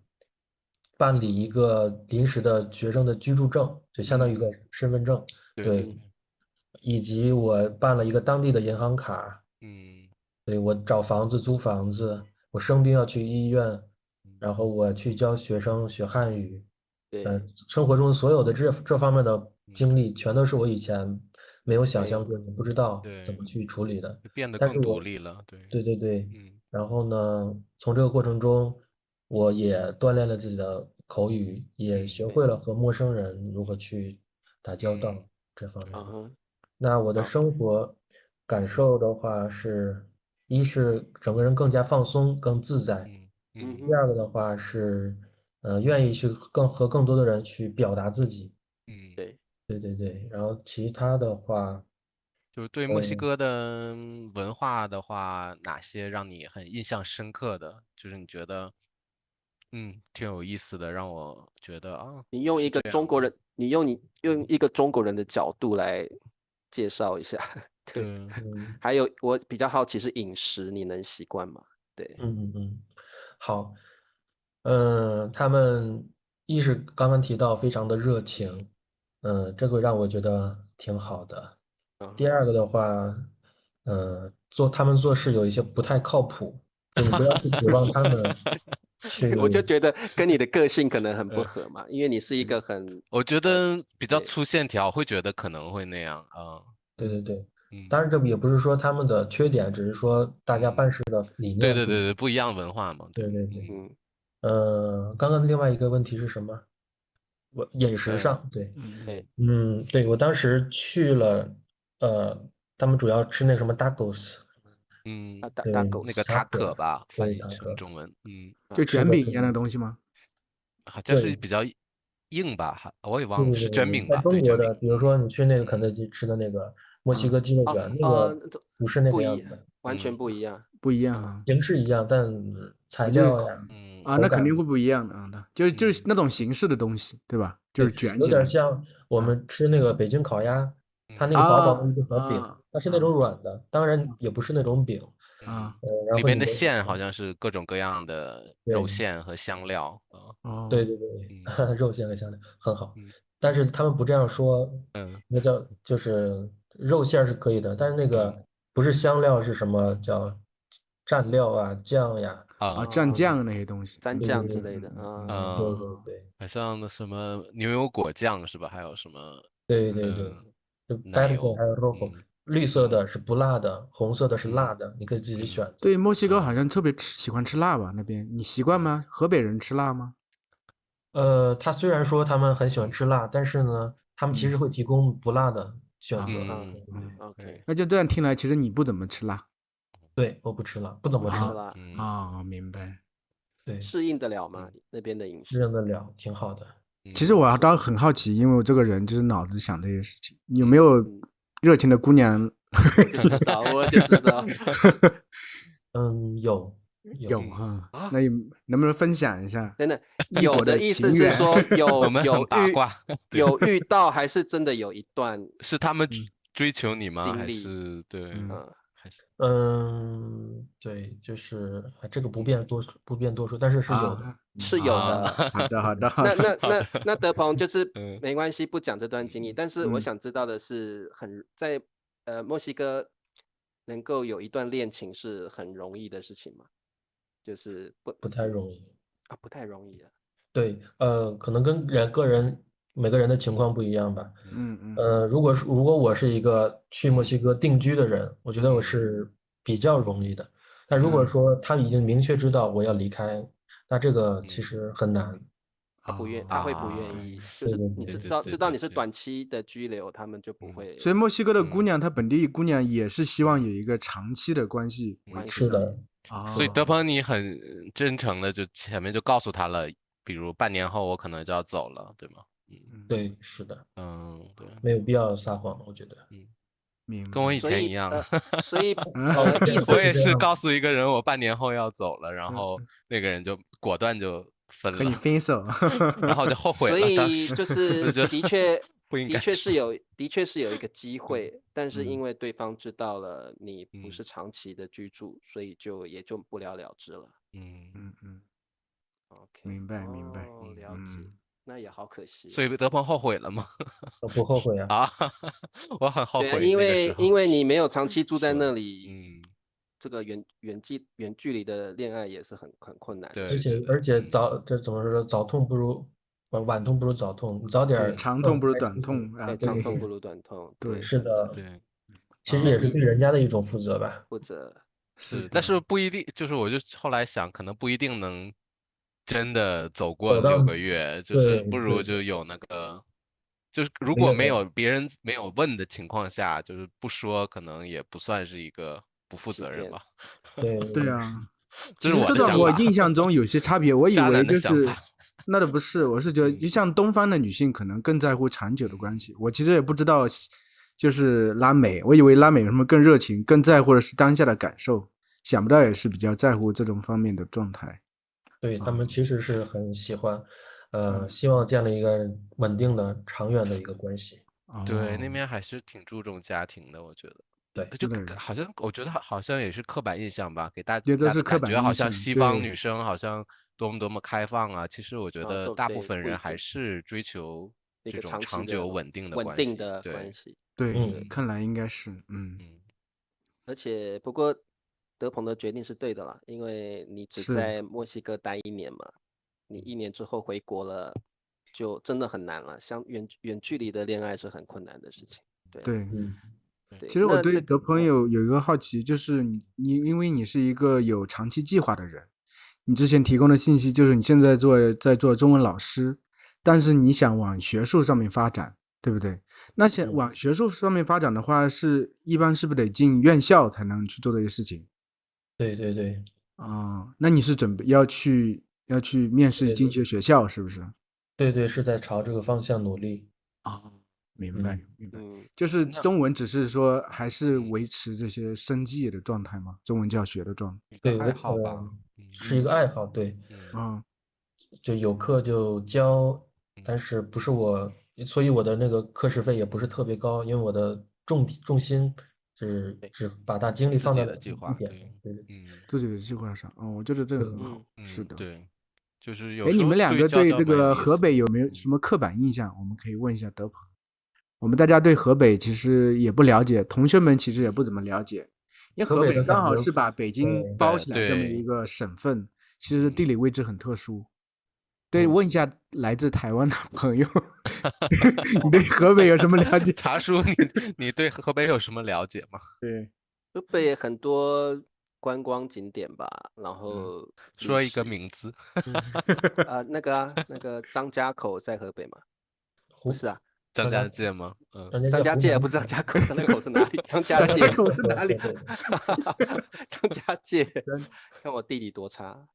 办理一个临时的学生的居住证，就相当于一个身份证，对，对对，以及我办了一个当地的银行卡，嗯对，我找房子、租房子，我生病要去医院，然后我去教学生学汉语，对，生活中所有的这方面的经历，全都是我以前没有想没有象过，也不知道怎对，么去处理的。就变得更但是我，独立了，对，对对对，嗯然后呢，从这个过程中，我也锻炼了自己的口语，也学嗯会了和陌生人如何去打交道嗯这方面。嗯哼，那我的好，生活感受的话是，一是整个人更加放松、更自在；第嗯哼，二个的话是，愿意去和更多的人去表达自己。嗯，对。对对对，然后其他的话，就对墨西哥的文化的话，哪些让你很印象深刻的？就是你觉得挺有意思的，让我觉得啊你用一个是这样的，中国人，你用一个中国人的角度来介绍一下，对。对，嗯还有我比较好奇是饮食，你能习惯吗？对，好，他们一是刚刚提到非常的热情，这个让我觉得挺好的。第嗯，二个的话，他们做事有一些不太靠谱，就你不要去指望他们去，对，我就觉得跟你的个性可能很不呃，合嘛，因为你是一个很我觉得比较对粗线条，会觉得可能会那样啊，对对对。当嗯然，这也不是说他们的缺点，只是说大家办嗯，事的理念不一样。对对对对，不一样文化嘛，对，对对对。嗯刚刚另外一个问题是什么？我饮食呃上，对。对对，我当时去了，他们主要吃那什么 tacos，嗯，啊大对大狗那个塔可，taco，吧，翻对 译成 taco，中文，就就吃的是，卷饼一样的东西吗？好像是对，比较硬吧，我也对忘了，是对对对，在卷饼吧？对，卷饼，中国的，比如说你去那个肯德基吃的那个墨西哥鸡肉哦卷，那个都不是那不一样，个样子的，完全不一样。不一样嗯，啊，形式一样，但材啊就是料呀、嗯啊，口感那肯定会不一样的啊，那就是嗯那种形式的东西，对吧？就是对，有卷起来点像我啊们吃那个北京烤鸭，它那嗯个薄薄的啊一个小饼，啊它是那种啊软的，当然也不是那种饼，嗯，啊然里边的后你的，馅好像是各种各样的肉对馅和香料啊，对哦对对，嗯肉馅和香料很好，嗯但是他们不这样说，嗯那叫就是肉馅儿是可以的，但是那嗯个不是香料是什么叫蘸料啊酱呀，啊，啊蘸酱那些东西，蘸对对对酱之类的啊，对对啊，对好像那什么牛油果酱是吧？还有什么对对对，嗯就 奶 verde 油，还有 rojo，绿色嗯的是不辣的，红色的是嗯辣的，你可以自己嗯选择。对，墨西哥好啊像特别喜欢吃辣吧？那边你习惯吗？河北人吃辣吗？他虽然说他们很喜欢嗯吃辣，但是呢，他们其嗯实会提供不辣的选啊择。嗯OK，那就这样听来，其实你不怎么吃辣对，我不吃辣，不怎么吃。不吃辣，嗯啊，明白。对，适应得了吗？嗯那边的饮适食？应得了，挺好的。其实嗯我倒很好奇，因为我这个人就是脑子想这些事情，有没有嗯，热情的姑娘？我就知道，我就知道。有，有嗯哈，啊，那你能不能分享一下等等，异国的有的意思情缘？是说我有们很有遇八卦，对，有遇到，还是真的有一段是他们嗯追求你吗？还经历？是对，嗯嗯还是对，就是这个嗯不便多说，但是是有的。啊，是有啊，的。好的好的好那的，那那好的，那德鹏就是嗯没关系，不讲这段经历。但是我嗯，想知道的是在墨西哥能够有一段恋情是很容易的事情吗？就是不太容易。不太容易啊。对，可能跟每个人的情况不一样吧。嗯嗯如果我是一个去墨西哥定居的人，我觉得我嗯是比较容易的。但如果说他已经明确知道我要离开，那这个其实很难。他会不愿意，就是你知道你是短期的居留，他们就不会。所以墨西哥的姑娘，她本地姑娘也是希望有一个长期的关系维持是的。所以德鹏你很真诚的就前面就告诉他了，比如半年后我可能就要走了，对吗？对，是的。对，没有必要撒谎，我觉得。跟我以前一样。所以我也是告诉一个人我半年后要走了，然后那个人就果断就分了，和你分手，然后就后悔了。所以就是的确不应该是有一个机会，但是因为对方知道了你不是长期的居住，所以也就不了了之了。OK， 明白，了解。那也好可惜。所以德鹏后悔了吗？我不后悔啊。我很后悔。对，因为你没有长期住在那里，这个远距离的恋爱也是很困难的。而且这怎么说？早痛不如晚痛不如早痛，你早点长痛不如短痛啊，长痛不如短痛。对，是的，对，其实也是对人家的一种负责吧。负责是，但是不一定，就是我就后来想，可能不一定能真的走过6个月，就是不如就有那个，就是如果别人没有问的情况下，就是不说，可能也不算是一个不负责任吧。对啊，这是我的想法。我印象中有些差别，我以为就是那不是，我是觉得，就像东方的女性可能更在乎长久的关系。我其实也不知道，就是拉美，我以为拉美有什么更热情、更在乎的是当下的感受，想不到也是比较在乎这种方面的状态。对，他们其实是很喜欢，希望建立一个稳定的、长远的一个关系。对，那边还是挺注重家庭的，我觉得。对，就好像我觉得好像也是刻板印象吧，给大家的感觉好像西方女生好像多么开放啊。其实我觉得大部分人还是追求这种长久稳定的关系。对，看来应该是，而且不过德鹏的决定是对的啦，因为你只在墨西哥待1年嘛，你1年之后回国了，就真的很难了。像远距离的恋爱是很困难的事情。对。其实我对德鹏有一个好奇，就是你因为你是一个有长期计划的人，你之前提供的信息就是你现在在做中文老师，但是你想往学术上面发展，对不对？那往学术上面发展的话，一般是不是得进院校才能去做这些事情？对。那你是准备要去面试进学学校，是不是？对，是在朝这个方向努力。明白。就是中文只是说还是维持这些生计的状态吗？中文教学的状态？对，爱好吧，是一个爱好。对，就有课就教，但是不是我，所以我的那个课时费也不是特别高，因为我的重心只把它精力放在自己的计划，自己的计划上。我觉得这个很好。是的，对，就是有时候你们两个对这个河北有没有什么刻板印象？我们可以问一下德鹏。我们大家对河北其实也不了解，同学们其实也不怎么了解，因为河北刚好是把北京包起来这么一个省份，其实地理位置很特殊。对，问一下来自台湾的朋友，你对河北有什么了解？茶叔，你对河北有什么了解吗？对，河北很多观光景点吧，然后说一个名字。那个张家口在河北吗？不是啊。张家界吗？张家界不是张家口，张家口是哪里？张家界口是哪里？张家界，看我地理多差。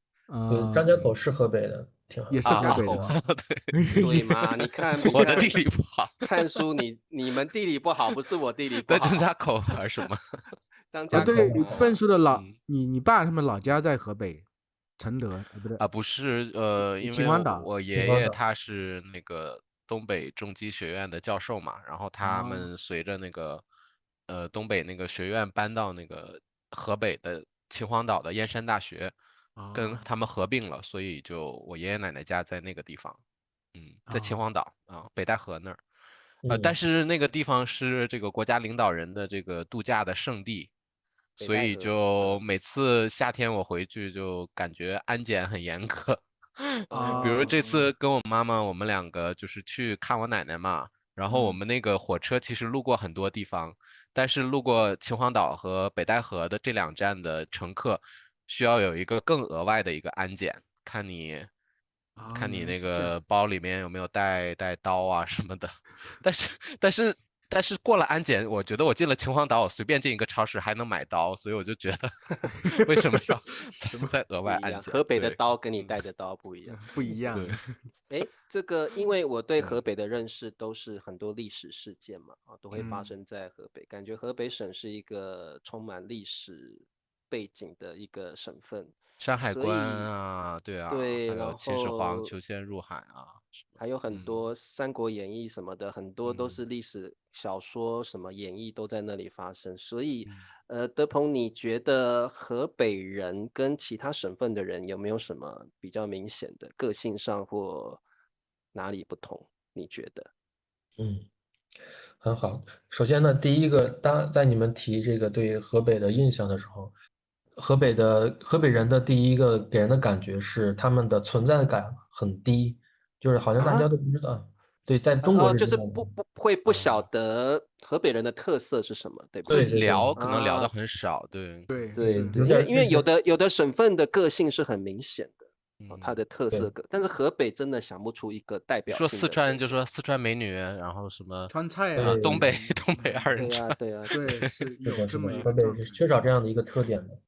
张家口是河北的，挺好。也是河北的，对嘛？你看我的地理不好。灿叔，你们地理不好，不是我地理不好。在张家口还是什么？张家口。对，笨叔的你爸他们老家在河北，承德，不对啊，不是，因为我爷爷他是那个东北重机学院的教授嘛，然后他们随着那个东北那个学院搬到那个河北的秦皇岛的燕山大学，跟他们合并了，所以就我爷爷奶奶家在那个地方，在秦皇岛北戴河那儿，但是那个地方是这个国家领导人的这个度假的圣地。所以就每次夏天我回去就感觉安检很严格，比如这次跟我妈妈我们2个就是去看我奶奶嘛，然后我们那个火车其实路过很多地方，但是路过秦皇岛和北戴河的这2站的乘客需要有一个更额外的一个安检，看你那个包里面有没有带刀啊什么的。但是但是但是过了安检，我觉得我进了秦皇岛，我随便进一个超市还能买刀，所以我就觉得为什么要再额外安检？河北的对，刀跟你带的刀不一样。不一样。对，这个因为我对河北的认识都是很多历史事件嘛，都会发生在河北，感觉河北省是一个充满历史背景的一个省份，山海关所以啊，对啊，对，然还有秦始皇后求仙入海啊，还有很多《三国演义》什么的，很多都是历史小说什么演义都在那里发生，所以德鹏，你觉得河北人跟其他省份的人有没有什么比较明显的个性上或哪里不同？你觉得？很好。首先呢，第一个，在你们提这个对河北的印象的时候，河北人的第一个给人的感觉是他们的存在感很低，就是好像大家都不知道。对，在中国是就是这样的。不晓得河北人的特色是什么，对不对？对对对可能聊的很少，对对对，对，因为有的省份的个性是很明显的，它的特色但是河北真的想不出一个代你说表性的四川就个性。说四川美女，然后什么川菜啊，东北二人转，对呀，对，是有这么一河北个状态。是缺少这样的一个特点的。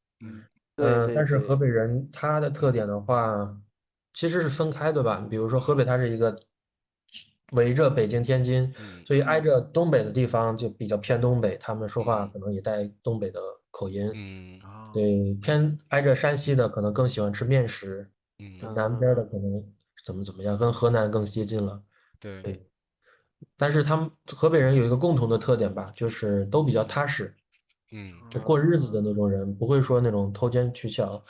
但是河北人他的特点的话，其实是分开的吧。比如说河北，它是一个围着北京、天津，所以挨着东北的地方就比较偏东北，他们说话可能也带东北的口音。对，偏挨着山西的可能更喜欢吃面食，南边的可能怎么样，跟河南更接近了。对，但是他们河北人有一个共同的特点吧，就是都比较踏实。就过日子的那种人，不会说那种偷奸取巧，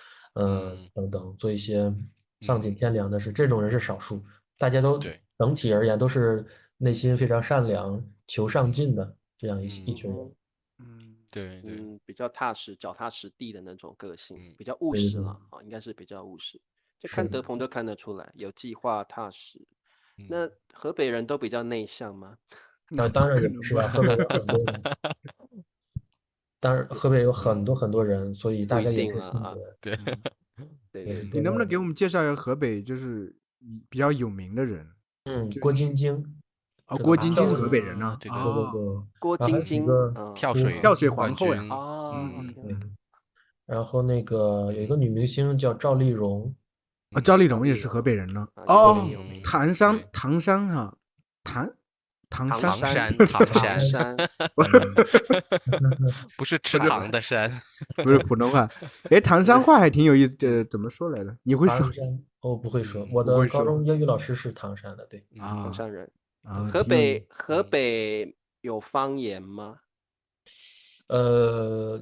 等等，做一些丧尽天良的事。这种人是少数，大家都整体而言都是内心非常善良、求上进的这样一群人。对，比较踏实、脚踏实地的那种个性，比较务实了啊，应该是比较务实。就看德鹏都看得出来，有计划、踏实。那河北人都比较内向吗？当然也不是啊，河北有很多人。当然，河北有很多人，所以大家也是性格。对。你能不能给我们介绍一下河北就是比较有名的人？郭晶晶。郭晶晶是河北人呢。对。郭晶晶跳水皇后呀。然后那个有一个女明星叫赵丽蓉。赵丽蓉也是河北人呢。唐山哈，唐山，不是吃糖的山，不是普通话。唐山话还挺有意思，怎么说来着？你会说？不会说。我的高中英语老师是唐山的，对。唐山人。河北有方言吗？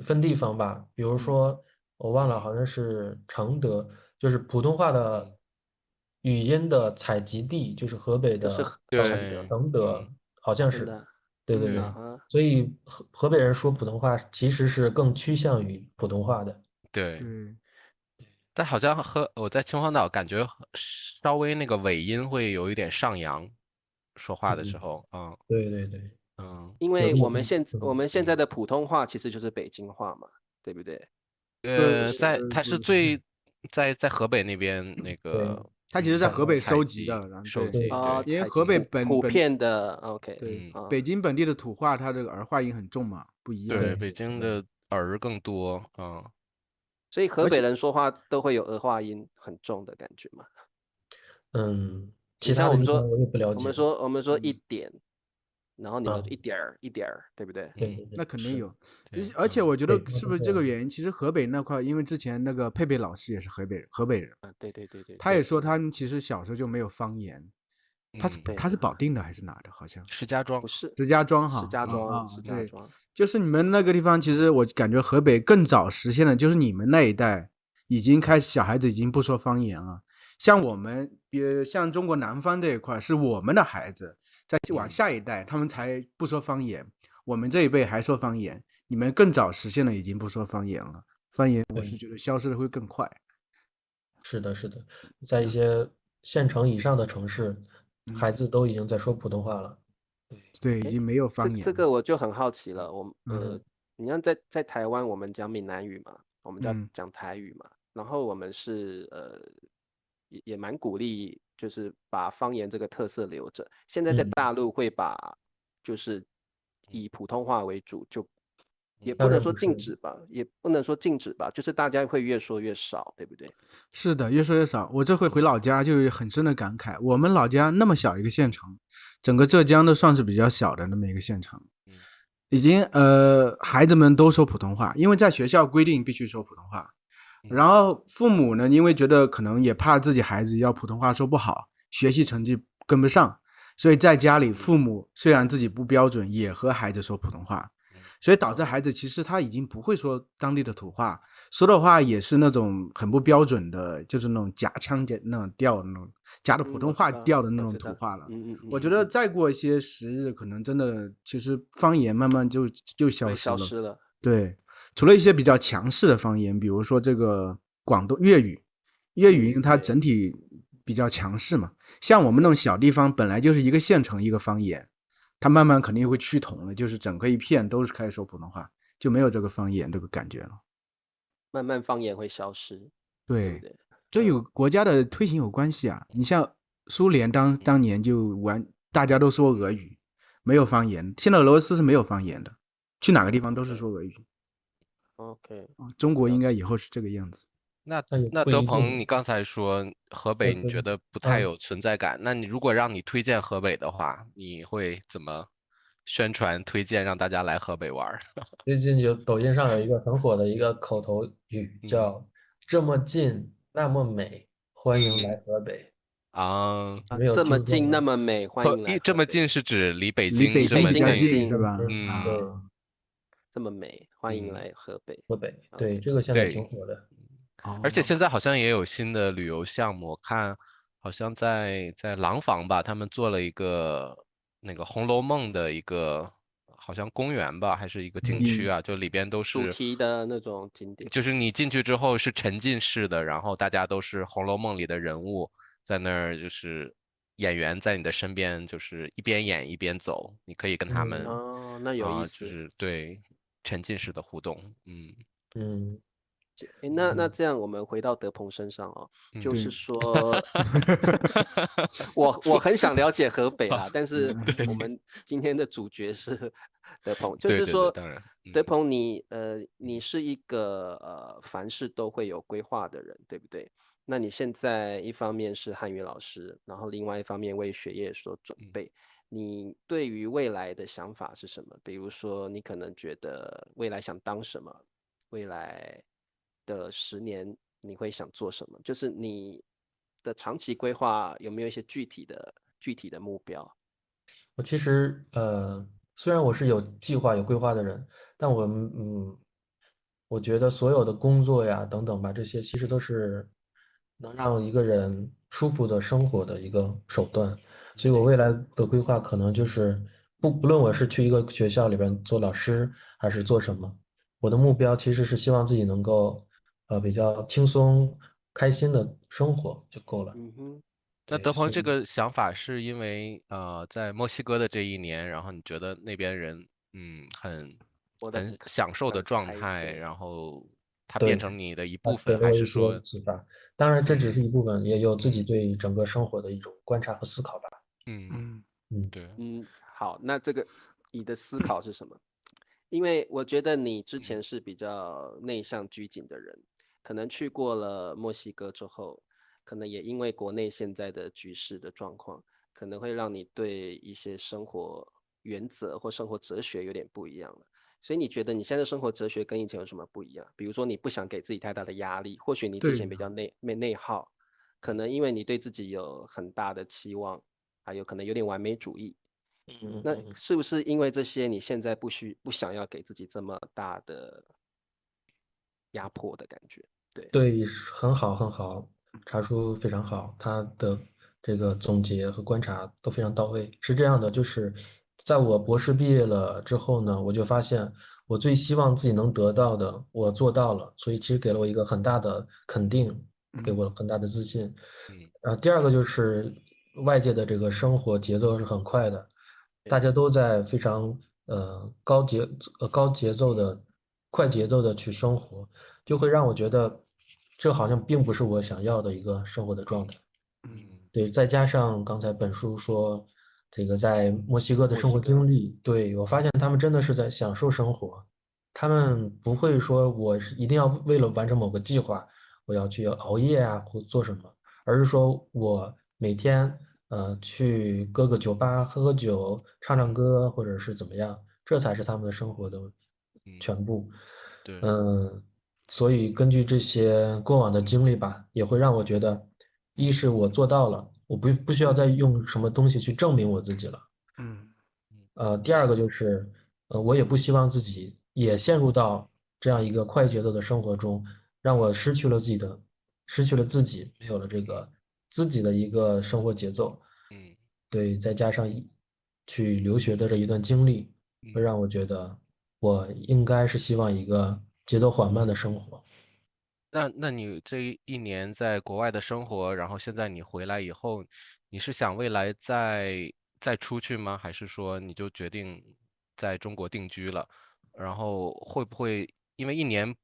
分地方吧，比如说我忘了，好像是承德，就是普通话的语音的采集地，就是河北的承德，好像是。对。所以河北人说普通话其实是更趋向于普通话的。对。但好像我在秦皇岛感觉稍微那个尾音会有一点上扬，说话的时候对。因为我们现在的普通话其实就是北京话嘛，对不对？它是在河北那边那个，它其实在河北收集的，因为河北普遍的 OK。对，北京本地的土话，它这个儿化音很重嘛，不一样。对，北京的儿更多所以河北人说话都会有儿化音很重的感觉嘛。其他我们说我也不了解。我们说一点。然后你们一点儿，对不对？对，那肯定有。而且我觉得是不是这个原因？其实河北那块，因为之前那个佩佩老师也是河北人。对。他也说他们其实小时候就没有方言。他是保定的还是哪的？好像石家庄。不是石家庄哈。石家庄。对，就是你们那个地方，其实我感觉河北更早实现了，就是你们那一代已经开始，小孩子已经不说方言了。像我们，像中国南方这一块，是我们的孩子在往下一代，他们才不说方言。我们这一辈还说方言，你们更早实现了，已经不说方言了。方言我是觉得消失的会更快。是的，在一些县城以上的城市，孩子都已经在说普通话了。对，已经没有方言。这个我就很好奇了。你看在台湾，我们讲闽南语嘛，我们讲台语嘛。然后我们是也蛮鼓励，就是把方言这个特色留着。现在在大陆会把就是以普通话为主，就也不能说禁止吧，就是大家会越说越少，对不对？是的，越说越少。我这回回老家就有很深的感慨，我们老家那么小一个县城，整个浙江都算是比较小的那么一个县城，已经孩子们都说普通话，因为在学校规定必须说普通话。然后父母呢，因为觉得可能也怕自己孩子要普通话说不好，学习成绩跟不上，所以在家里父母虽然自己不标准，也和孩子说普通话，所以导致孩子其实他已经不会说当地的土话，说的话也是那种很不标准的，就是那种假腔那种调，那种假的普通话调的那种土话了。我觉得再过一些时日，可能真的其实方言慢慢就消失了。对。除了一些比较强势的方言，比如说这个广东粤语，粤语因为它整体比较强势嘛，像我们那种小地方本来就是一个县城一个方言，它慢慢肯定会趋同了，就是整个一片都是开始说普通话，就没有这个方言这个感觉了。慢慢方言会消失。对，这有国家的推行有关系啊。你像苏联当年就大家都说俄语，没有方言。现在俄罗斯是没有方言的，去哪个地方都是说俄语。OK， 中国应该以后是这个样子。那德鹏，你刚才说河北你觉得不太有存在感，那你如果让你推荐河北的话，你会怎么宣传推荐让大家来河北玩？最近抖音上有一个很火的一个口头语，叫“这么近那么美，欢迎来河北”。这么近那么美，欢迎来。这么近是指离北京比较近是吧？对，这么美，欢迎来河北。河北，对，这个现在挺火的。而且现在好像也有新的旅游项目，我看好像在廊坊吧，他们做了一个那个《红楼梦》的一个好像公园吧，还是一个景区啊，就里边都是主题的那种景点，就是你进去之后是沉浸式的，然后大家都是《红楼梦》里的人物，在那儿就是演员在你的身边，就是一边演一边走，你可以跟他们那有意思，就是对沉浸式的互动，那这样我们回到德鹏身上哦，就是说，我很想了解河北啦，但是我们今天的主角是德鹏，就是说，德鹏你是一个凡事都会有规划的人，对不对？那你现在一方面是汉语老师，然后另外一方面为学业所准备，你对于未来的想法是什么？比如说，你可能觉得未来想当什么？未来的10年你会想做什么？就是你的长期规划有没有一些具体的目标？我其实虽然我是有计划有规划的人，但我觉得所有的工作呀等等吧，这些其实都是能让一个人舒服的生活的一个手段。所以我未来的规划可能就是不论我是去一个学校里边做老师还是做什么，我的目标其实是希望自己能够比较轻松开心的生活就够了。那德鹏这个想法是因为在墨西哥的这一年，然后你觉得那边人很享受的状态，然后它变成你的一部分，还是说启发？当然这只是一部分，也有自己对整个生活的一种观察和思考吧。对，好，那这个你的思考是什么？因为我觉得你之前是比较内向拘谨的人，可能去过了墨西哥之后，可能也因为国内现在的局势的状况，可能会让你对一些生活原则或生活哲学有点不一样了。所以你觉得你现在的生活哲学跟以前有什么不一样？比如说你不想给自己太大的压力，或许你之前比较内耗，可能因为你对自己有很大的期望，还有可能有点完美主义。那是不是因为这些，你现在不想要给自己这么大的压迫的感觉？对，很好很好，查叔非常好，他的这个总结和观察都非常到位。是这样的，就是在我博士毕业了之后呢，我就发现我最希望自己能得到的，我做到了，所以其实给了我一个很大的肯定，给我很大的自信。第二个就是外界的这个生活节奏是很快的，大家都在非常高节奏的快节奏的去生活，就会让我觉得这好像并不是我想要的一个生活的状态。对，再加上刚才本书说这个在墨西哥的生活经历，对，我发现他们真的是在享受生活，他们不会说我是一定要为了完成某个计划，我要去熬夜啊或做什么，而是说我每天去各个酒吧喝喝酒、唱唱歌，或者是怎么样，这才是他们的生活的全部。对，所以根据这些过往的经历吧，也会让我觉得，一是我做到了，我不需要再用什么东西去证明我自己了。嗯第二个就是，我也不希望自己也陷入到这样一个快节奏的生活中，让我失去了自己，没有了这个自己的一个生活节奏。对，再加上去留学的这一段经历，会让我觉得我应该是希望一个节奏缓慢的生活。那你这一年在国外的生活，然后现在你回来以后，你是想未来再出去吗？还是说你就决定在中国定居了？然后会不会因为一年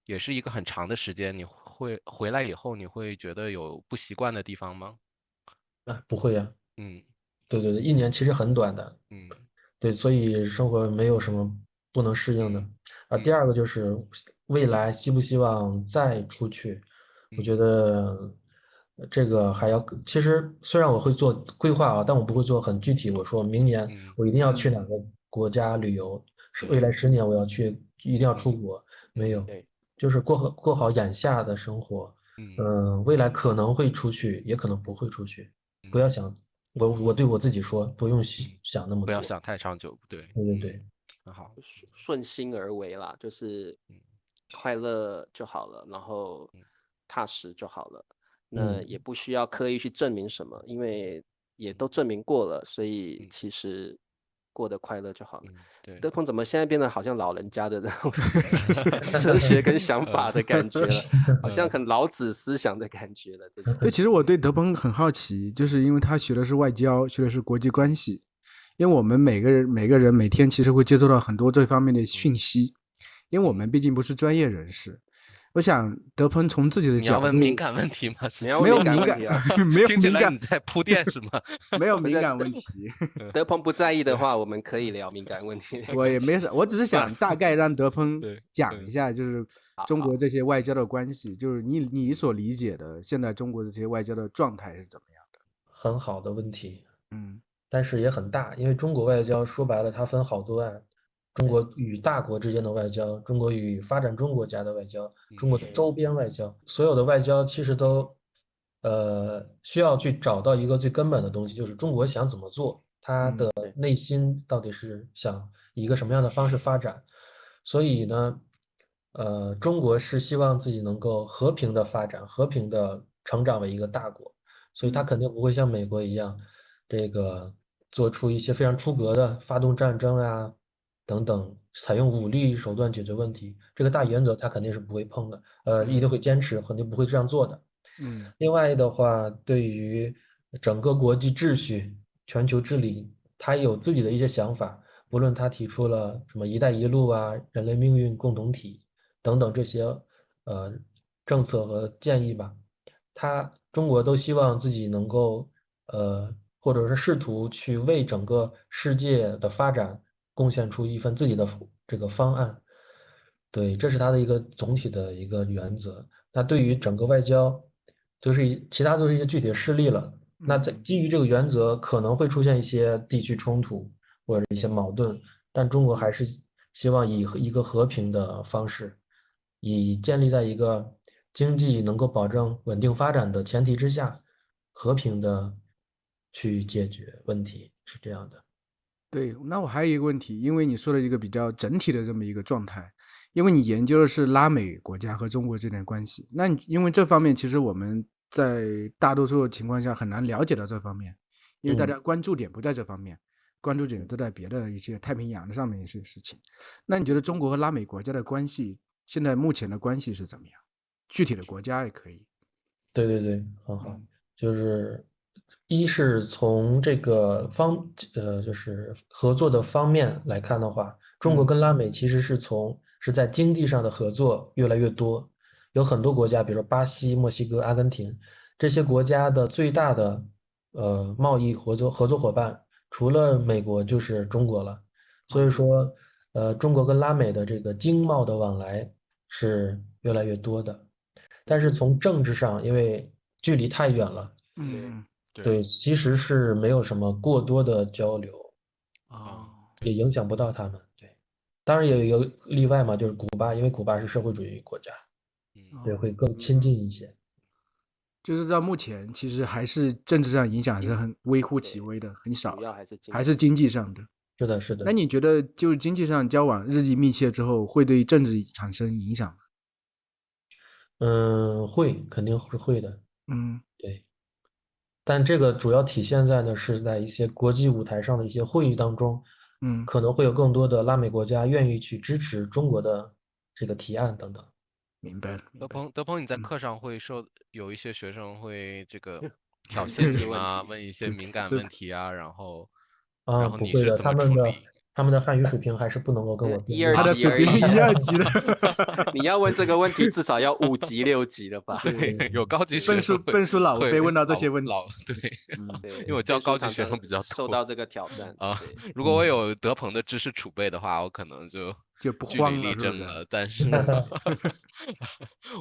也是一个很长的时间，你会回来以后你会觉得有不习惯的地方吗？不会呀，嗯对对对，一年其实很短的。嗯对，所以生活没有什么不能适应的。第二个就是未来希不希望再出去，我觉得这个还要，其实虽然我会做规划啊，但我不会做很具体。我说明年我一定要去哪个国家旅游，是未来10年我要去，一定要出国，没有，就是过好眼下的生活。未来可能会出去，也可能不会出去，不要想。我对我自己说，不用想那么多。不要想太长久，对，对对对，很好，顺心而为啦，就是快乐就好了，然后踏实就好了。那也不需要刻意去证明什么，因为也都证明过了，所以其实过得快乐就好了。对，德鹏怎么现在变得好像老人家的那种哲学跟想法的感觉了，好像很老子思想的感觉了。对，其实我对德鹏很好奇，就是因为他学的是外交，学的是国际关系。因为我们每个人每天其实会接收到很多这方面的讯息，因为我们毕竟不是专业人士。我想德鹏从自己的你要角度，问敏感问题吗？你要问敏感问题啊？没有听起敏感，来你在铺垫是吗？没有敏感问题。德鹏不在意的话，我们可以聊敏感问题。我也没啥，我只是想大概让德鹏对讲一下，就是中国这些外交的关系，就是你所理解的现在中国这些外交的状态是怎么样的？很好的问题，嗯但是也很大，因为中国外交说白了，它分好多岸。中国与大国之间的外交，中国与发展中国家的外交，中国的周边外交，所有的外交其实都，需要去找到一个最根本的东西，就是中国想怎么做，它的内心到底是想以一个什么样的方式发展。所以呢，中国是希望自己能够和平的发展，和平的成长为一个大国，所以它肯定不会像美国一样，这个做出一些非常出格的发动战争啊等等，采用武力手段解决问题。这个大原则它肯定是不会碰的，一定会坚持，肯定不会这样做的。另外的话，对于整个国际秩序、全球治理，他有自己的一些想法。不论他提出了什么“一带一路”啊、人类命运共同体等等这些呃政策和建议吧，中国都希望自己能够或者是试图去为整个世界的发展贡献出一份自己的这个方案。对，这是他的一个总体的一个原则。那对于整个外交，其他都是一些具体的事例了。那在基于这个原则，可能会出现一些地区冲突或者一些矛盾，但中国还是希望以一个和平的方式，以建立在一个经济能够保证稳定发展的前提之下，和平的去解决问题，是这样的。对，那我还有一个问题，因为你说了一个比较整体的这么一个状态，因为你研究的是拉美国家和中国之间的关系，那因为这方面其实我们在大多数情况下很难了解到这方面，因为大家关注点不在这方面，关注点都在别的一些太平洋的上面一些事情。那你觉得中国和拉美国家的关系现在目前的关系是怎么样？具体的国家也可以。对对对，很好。就是一是从这个就是合作的方面来看的话，中国跟拉美其实是是在经济上的合作越来越多。有很多国家，比如说巴西、墨西哥、阿根廷这些国家的最大的贸易合作伙伴，除了美国就是中国了。所以说，中国跟拉美的这个经贸的往来是越来越多的。但是从政治上，因为距离太远了，对，其实是没有什么过多的交流，也影响不到他们。对，当然也有一个例外嘛，就是古巴，因为古巴是社会主义国家，对，会更亲近一些。就是到目前，其实还是政治上影响是很微乎其微的，很少，主要还是经济上的。是的，是的。那你觉得，就是经济上交往日益密切之后，会对政治产生影响吗？会，肯定是会的。对。但这个主要体现在呢，是在一些国际舞台上的一些会议当中，可能会有更多的拉美国家愿意去支持中国的这个提案等等。明白了。德鹏，你在课上有一些学生会这个挑衅你吗？问一些敏感问题啊，然后你不会的，是怎么处理？他们的汉语水平还是不能够跟我比。1、2级而已。1、2级的。你要问这个问题，至少要5级、6级了吧？对，有高级学生笨叔老被问到这些问题。对，因为我教高级学生比较多，受到这个挑战啊。如果我有德鹏的知识储备的话，我可能就不慌了，是了。但是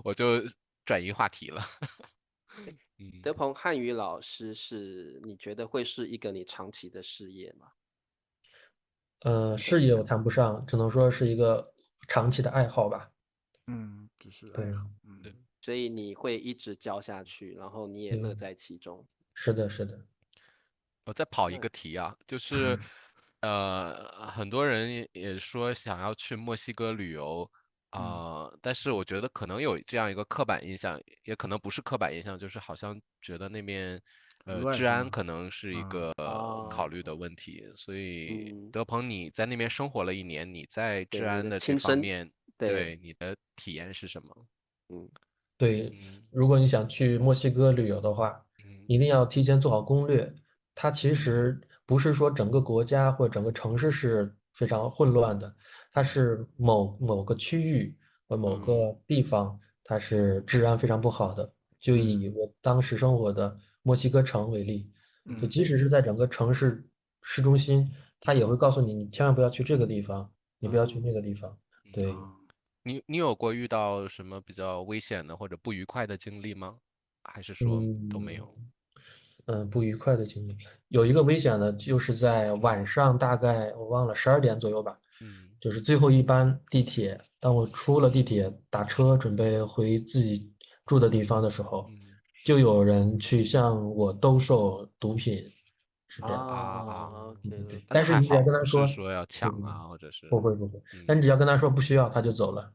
我就转移话题了。德鹏，汉语老师你觉得会是一个你长期的事业吗？事业我谈不上，只能说是一个长期的爱好吧。只是爱好。对，所以你会一直教下去，然后你也乐在其中。是的，是的。我再跑一个题啊，就是很多人也说想要去墨西哥旅游但是我觉得可能有这样一个刻板印象，也可能不是刻板印象，就是好像觉得那边治安可能是一个考虑的问题。所以德鹏，你在那边生活了1年，你在治安的这方面，对你的体验是什么？对，如果你想去墨西哥旅游的话，一定要提前做好攻略。它其实不是说整个国家或整个城市是非常混乱的，它是某个区域和某个地方，它是治安非常不好的。就以我当时生活的墨西哥城为例，就即使是在整个城市市中心，它也会告诉你，你千万不要去这个地方，你不要去那个地方。对。你有过遇到什么比较危险的或者不愉快的经历吗？还是说都没有？不愉快的经历有一个危险的，就是在晚上大概我忘了12点左右吧，就是最后一班地铁，当我出了地铁打车准备回自己住的地方的时候，就有人去向我兜售毒品，是这样。对，但是你只要跟他说，不是说要抢啊，或者是不会，但你只要跟他说不需要，他就走了。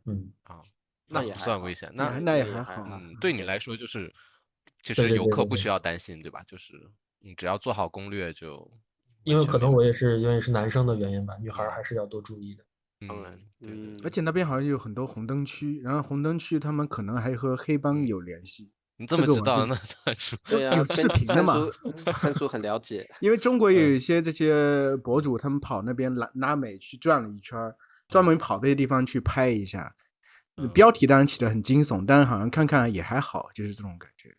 那不算危险，那也还好。对你来说就是其实游客不需要担心，对吧？就是你只要做好攻略就。因为可能我也是因为是男生的原因吧，女孩还是要多注意的。当然，而且那边好像有很多红灯区，然后红灯区他们可能还和黑帮有联系。你怎么知道？那算是有视频的嘛？参叔很了解，因为中国有一些这些博主，他们跑那边拉美去转了一圈，专门跑这些地方去拍一下。标题当然起得很惊悚，但是好像看看也还好，就是这种感觉。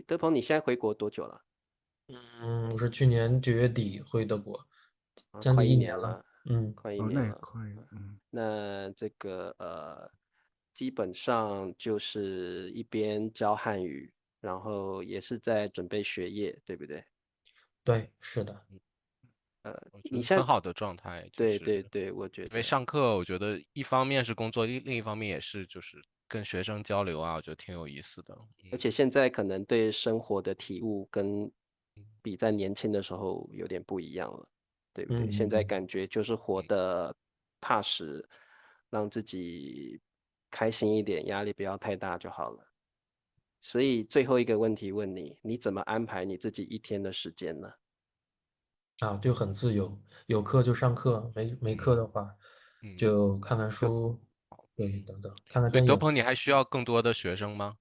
德鹏，你现在回国多久了？我是去年9月底回的国，将近1年了。快1年了。那也快。那这个基本上就是一边教汉语，然后也是在准备学业，对不对？对，是的。你现在很好的状态。对，我觉得。因为上课，我觉得一方面是工作，另一方面也是就是跟学生交流啊，我觉得挺有意思的。而且现在可能对生活的体悟跟比在年轻的时候有点不一样了，对不对？现在感觉就是活得踏实，让自己开心一点，压力不要太大就好了。所以最后一个问题问你，你怎么安排你自己一天的时间呢？就很自由，有课就上课，没课的话，就看看书，对，等等，看看电影。所以德鹏，你还需要更多的学生吗？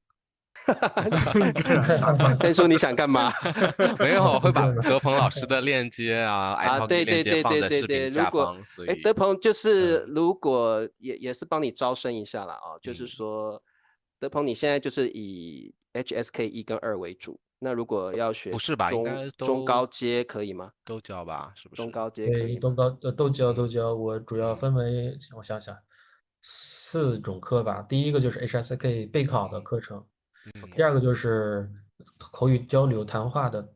跟说你想干嘛？没有，我会把德鹏老师的链接啊，italki 对链接放在视频对，如果下方，所以德鹏就是如果也是帮你招生一下啦啊，就是说德鹏你现在就是以 HSK 1跟2为主，那如果要学不是吧？应该中高阶可以吗？都教吧？是不是？中高阶可对，以吗？都高都教，我主要分为我想想4种课吧。第一个就是 HSK 备考的课程，第二个就是口语交流谈话的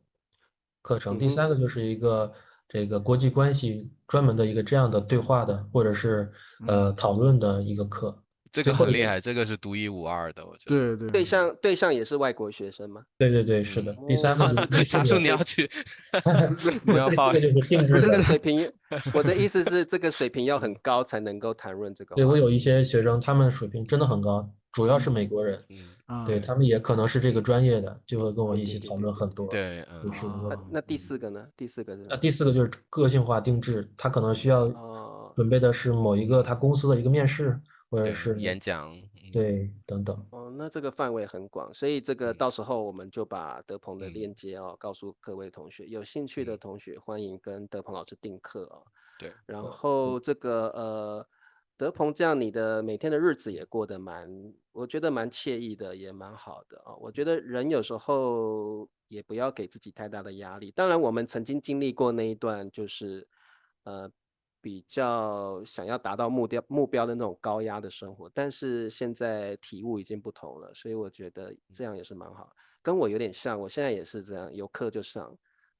课程，第三个就是一个这个国际关系专门的一个这样的对话的或者是讨论的一个课。这个很厉害，这个是独一无二的，我觉得。对对象也是外国学生吗？对，是的。第3个就是第4查叔个，你要去，不第4个就是定制这个的。水平，我的意思是这个水平要很高才能够谈论这个对，话题。我有一些学生，他们水平真的很高，主要是美国人，对他们也可能是这个专业的，就会跟我一起讨论很多。对，那第4个呢？第4个是？那第4个就是个性化定制，他可能需要准备的是某一个他公司的一个面试，或者是演讲，对，等等。哦，那这个范围很广，所以这个到时候我们就把德鹏的链接告诉各位同学，有兴趣的同学欢迎跟德鹏老师订课哦。对，然后这个德鹏这样你的每天的日子也过得我觉得蛮惬意的，也蛮好的啊。我觉得人有时候也不要给自己太大的压力。当然，我们曾经经历过那一段，就是比较想要达到目标的那种高压的生活，但是现在体悟已经不同了，所以我觉得这样也是蛮好。跟我有点像，我现在也是这样，有课就上，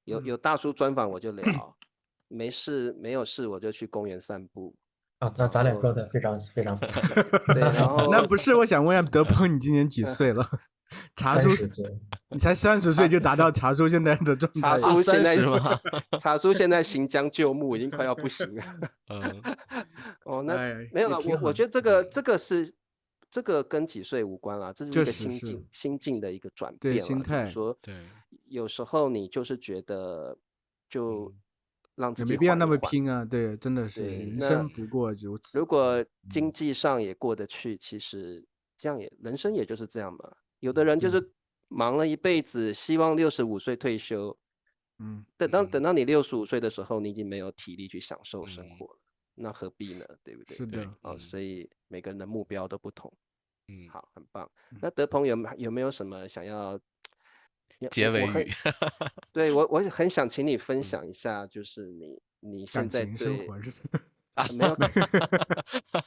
有大叔专访我就聊，没有事我就去公园散步。啊，那咱俩说的非常非常对，然后那不是，我想问一下德鹏，你今年几岁了？茶叔，你才30岁就达到茶叔现在的状态。茶叔现在茶叔现在行将就木，已经快要不行了。哦，那没有了。我觉得这个跟几岁无关啦，这是一个心境的一个转变了。心态。就是说，有时候你就是觉得就让自己没必要那么拼啊。对，真的是人生不过如此。如果经济上也过得去，其实这样人生也就是这样嘛。有的人就是忙了一辈子，希望65岁退休。等到你65岁的时候，你已经没有体力去享受生活了，那何必呢？对不对？是的。所以每个人的目标都不同。好，很棒。那德鹏有没有什么想要结尾语？对，我很想请你分享一下，就是你现在对没有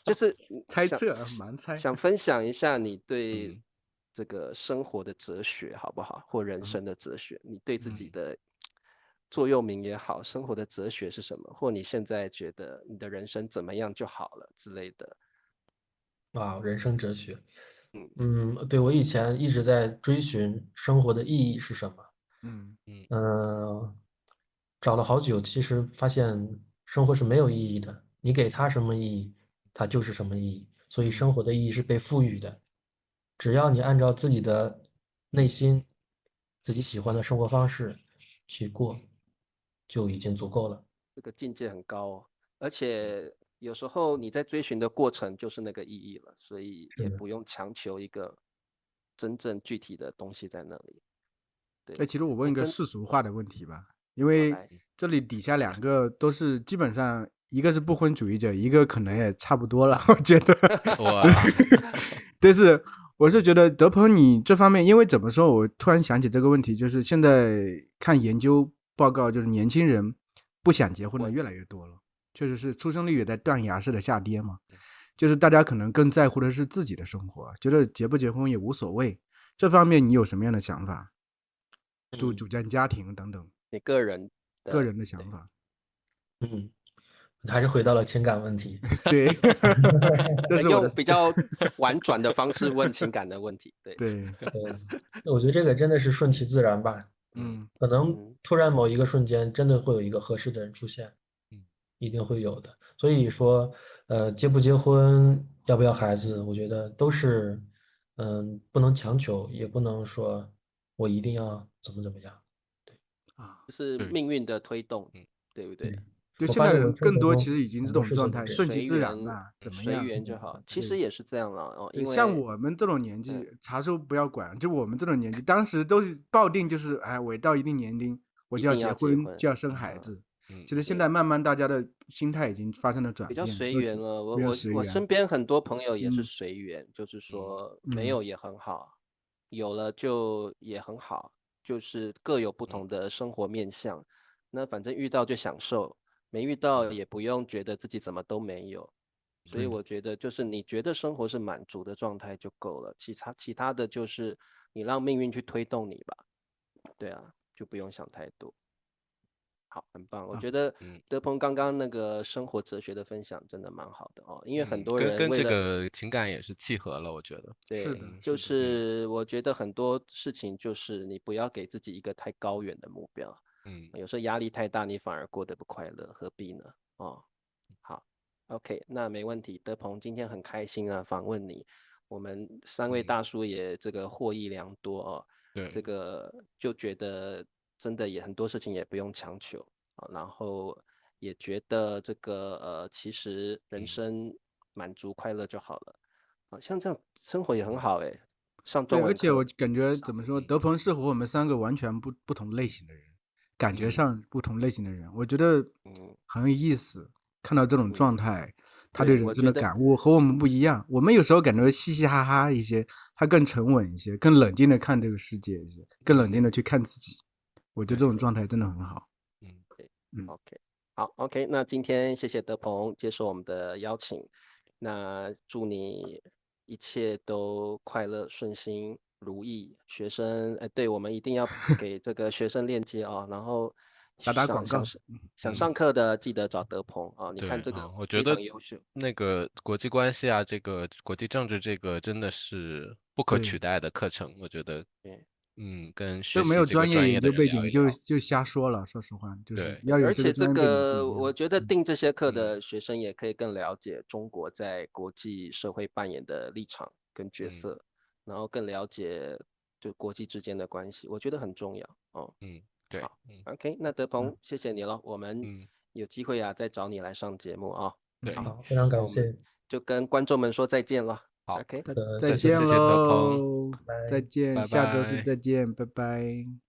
就是猜测，蛮猜。想分享一下你对这个生活的哲学好不好？或人生的哲学，你对自己的座右铭也好，生活的哲学是什么？或你现在觉得你的人生怎么样就好了之类的。人生哲学。对，我以前一直在追寻生活的意义是什么。找了好久，其实发现生活是没有意义的。你给它什么意义，它就是什么意义。所以生活的意义是被赋予的。只要你按照自己的内心、自己喜欢的生活方式去过，就已经足够了。这个境界很高哦，而且有时候你在追寻的过程就是那个意义了，所以也不用强求一个真正具体的东西在那里。对，其实我问一个世俗化的问题吧，因为这里底下2个都是基本上，一个是不婚主义者，一个可能也差不多了，我觉得。但是我是觉得德鹏你这方面，因为怎么说，我突然想起这个问题，就是现在看研究报告，就是年轻人不想结婚的越来越多了，确实是出生率也在断崖式的下跌嘛。就是大家可能更在乎的是自己的生活，觉得结不结婚也无所谓。这方面你有什么样的想法？组建家庭等等，你个人的想法。还是回到了情感问题。对，这是用比较婉转的方式问情感的问题。对，我觉得这个真的是顺其自然吧。可能突然某一个瞬间，真的会有一个合适的人出现。一定会有的。所以说，结不结婚，要不要孩子，我觉得都是，不能强求，也不能说我一定要怎么样。对，就是命运的推动，对不对？就现在人更多其实已经这种状态，随顺其自然吧，怎么随样？缘就好。其实也是这样了哦，因为像我们这种年纪，啥时候不要管，就我们这种年纪，当时都是抱定就是哎，我到一定年龄我就要结婚，就要生孩子。其实现在慢慢大家的心态已经发生了转变，比较随缘了。我身边很多朋友也是随缘，就是说没有也很好，有了就也很好，就是各有不同的生活面向。那反正遇到就享受，没遇到也不用觉得自己怎么都没有。所以我觉得就是你觉得生活是满足的状态就够了，其他的就是你让命运去推动你吧。对啊，就不用想太多。好，很棒。我觉得德鹏刚刚那个生活哲学的分享真的蛮好的哦，因为很多人跟这个情感也是契合了，我觉得。对，就是我觉得很多事情就是你不要给自己一个太高远的目标，有时候压力太大，你反而过得不快乐，何必呢？哦，好 ，OK， 那没问题。德鹏今天很开心啊，访问你，我们3位大叔也这个获益良多哦。对，这个就觉得真的也很多事情也不用强求啊，然后也觉得这个其实人生满足快乐就好了啊，像这样生活也很好哎，上中文课。而且我感觉怎么说，德鹏是和我们3个完全不同类型的人，感觉上不同类型的人，我觉得很有意思。看到这种状态，他对人生的感悟和我们不一样。我们有时候感觉嘻嘻哈哈一些，他更沉稳一些，更冷静的看这个世界一些，更冷静的去看自己。我觉得这种状态真的很好。OK， 好 ，OK， 那今天谢谢德鹏接受我们的邀请，那祝你一切都快乐顺心如意。学生，对，我们一定要给这个学生链接啊，然后打广告，想上课的记得找德鹏啊，你看这个我觉得优秀。那个国际关系啊，这个国际政治这个真的是不可取代的课程，我觉得。跟学习没有专业研究背景就瞎说了，说实话，就是要有而且这个我觉得定这些课的学生也可以更了解中国在国际社会扮演的立场跟角色，然后更了解就国际之间的关系，我觉得很重要哦。对。好 ，OK， 那德鹏，谢谢你了，我们有机会啊再找你来上节目啊。对，好，非常感谢，就跟观众们说再见了。好 ，OK，再见喽，再见，拜拜，下周四再见，拜拜。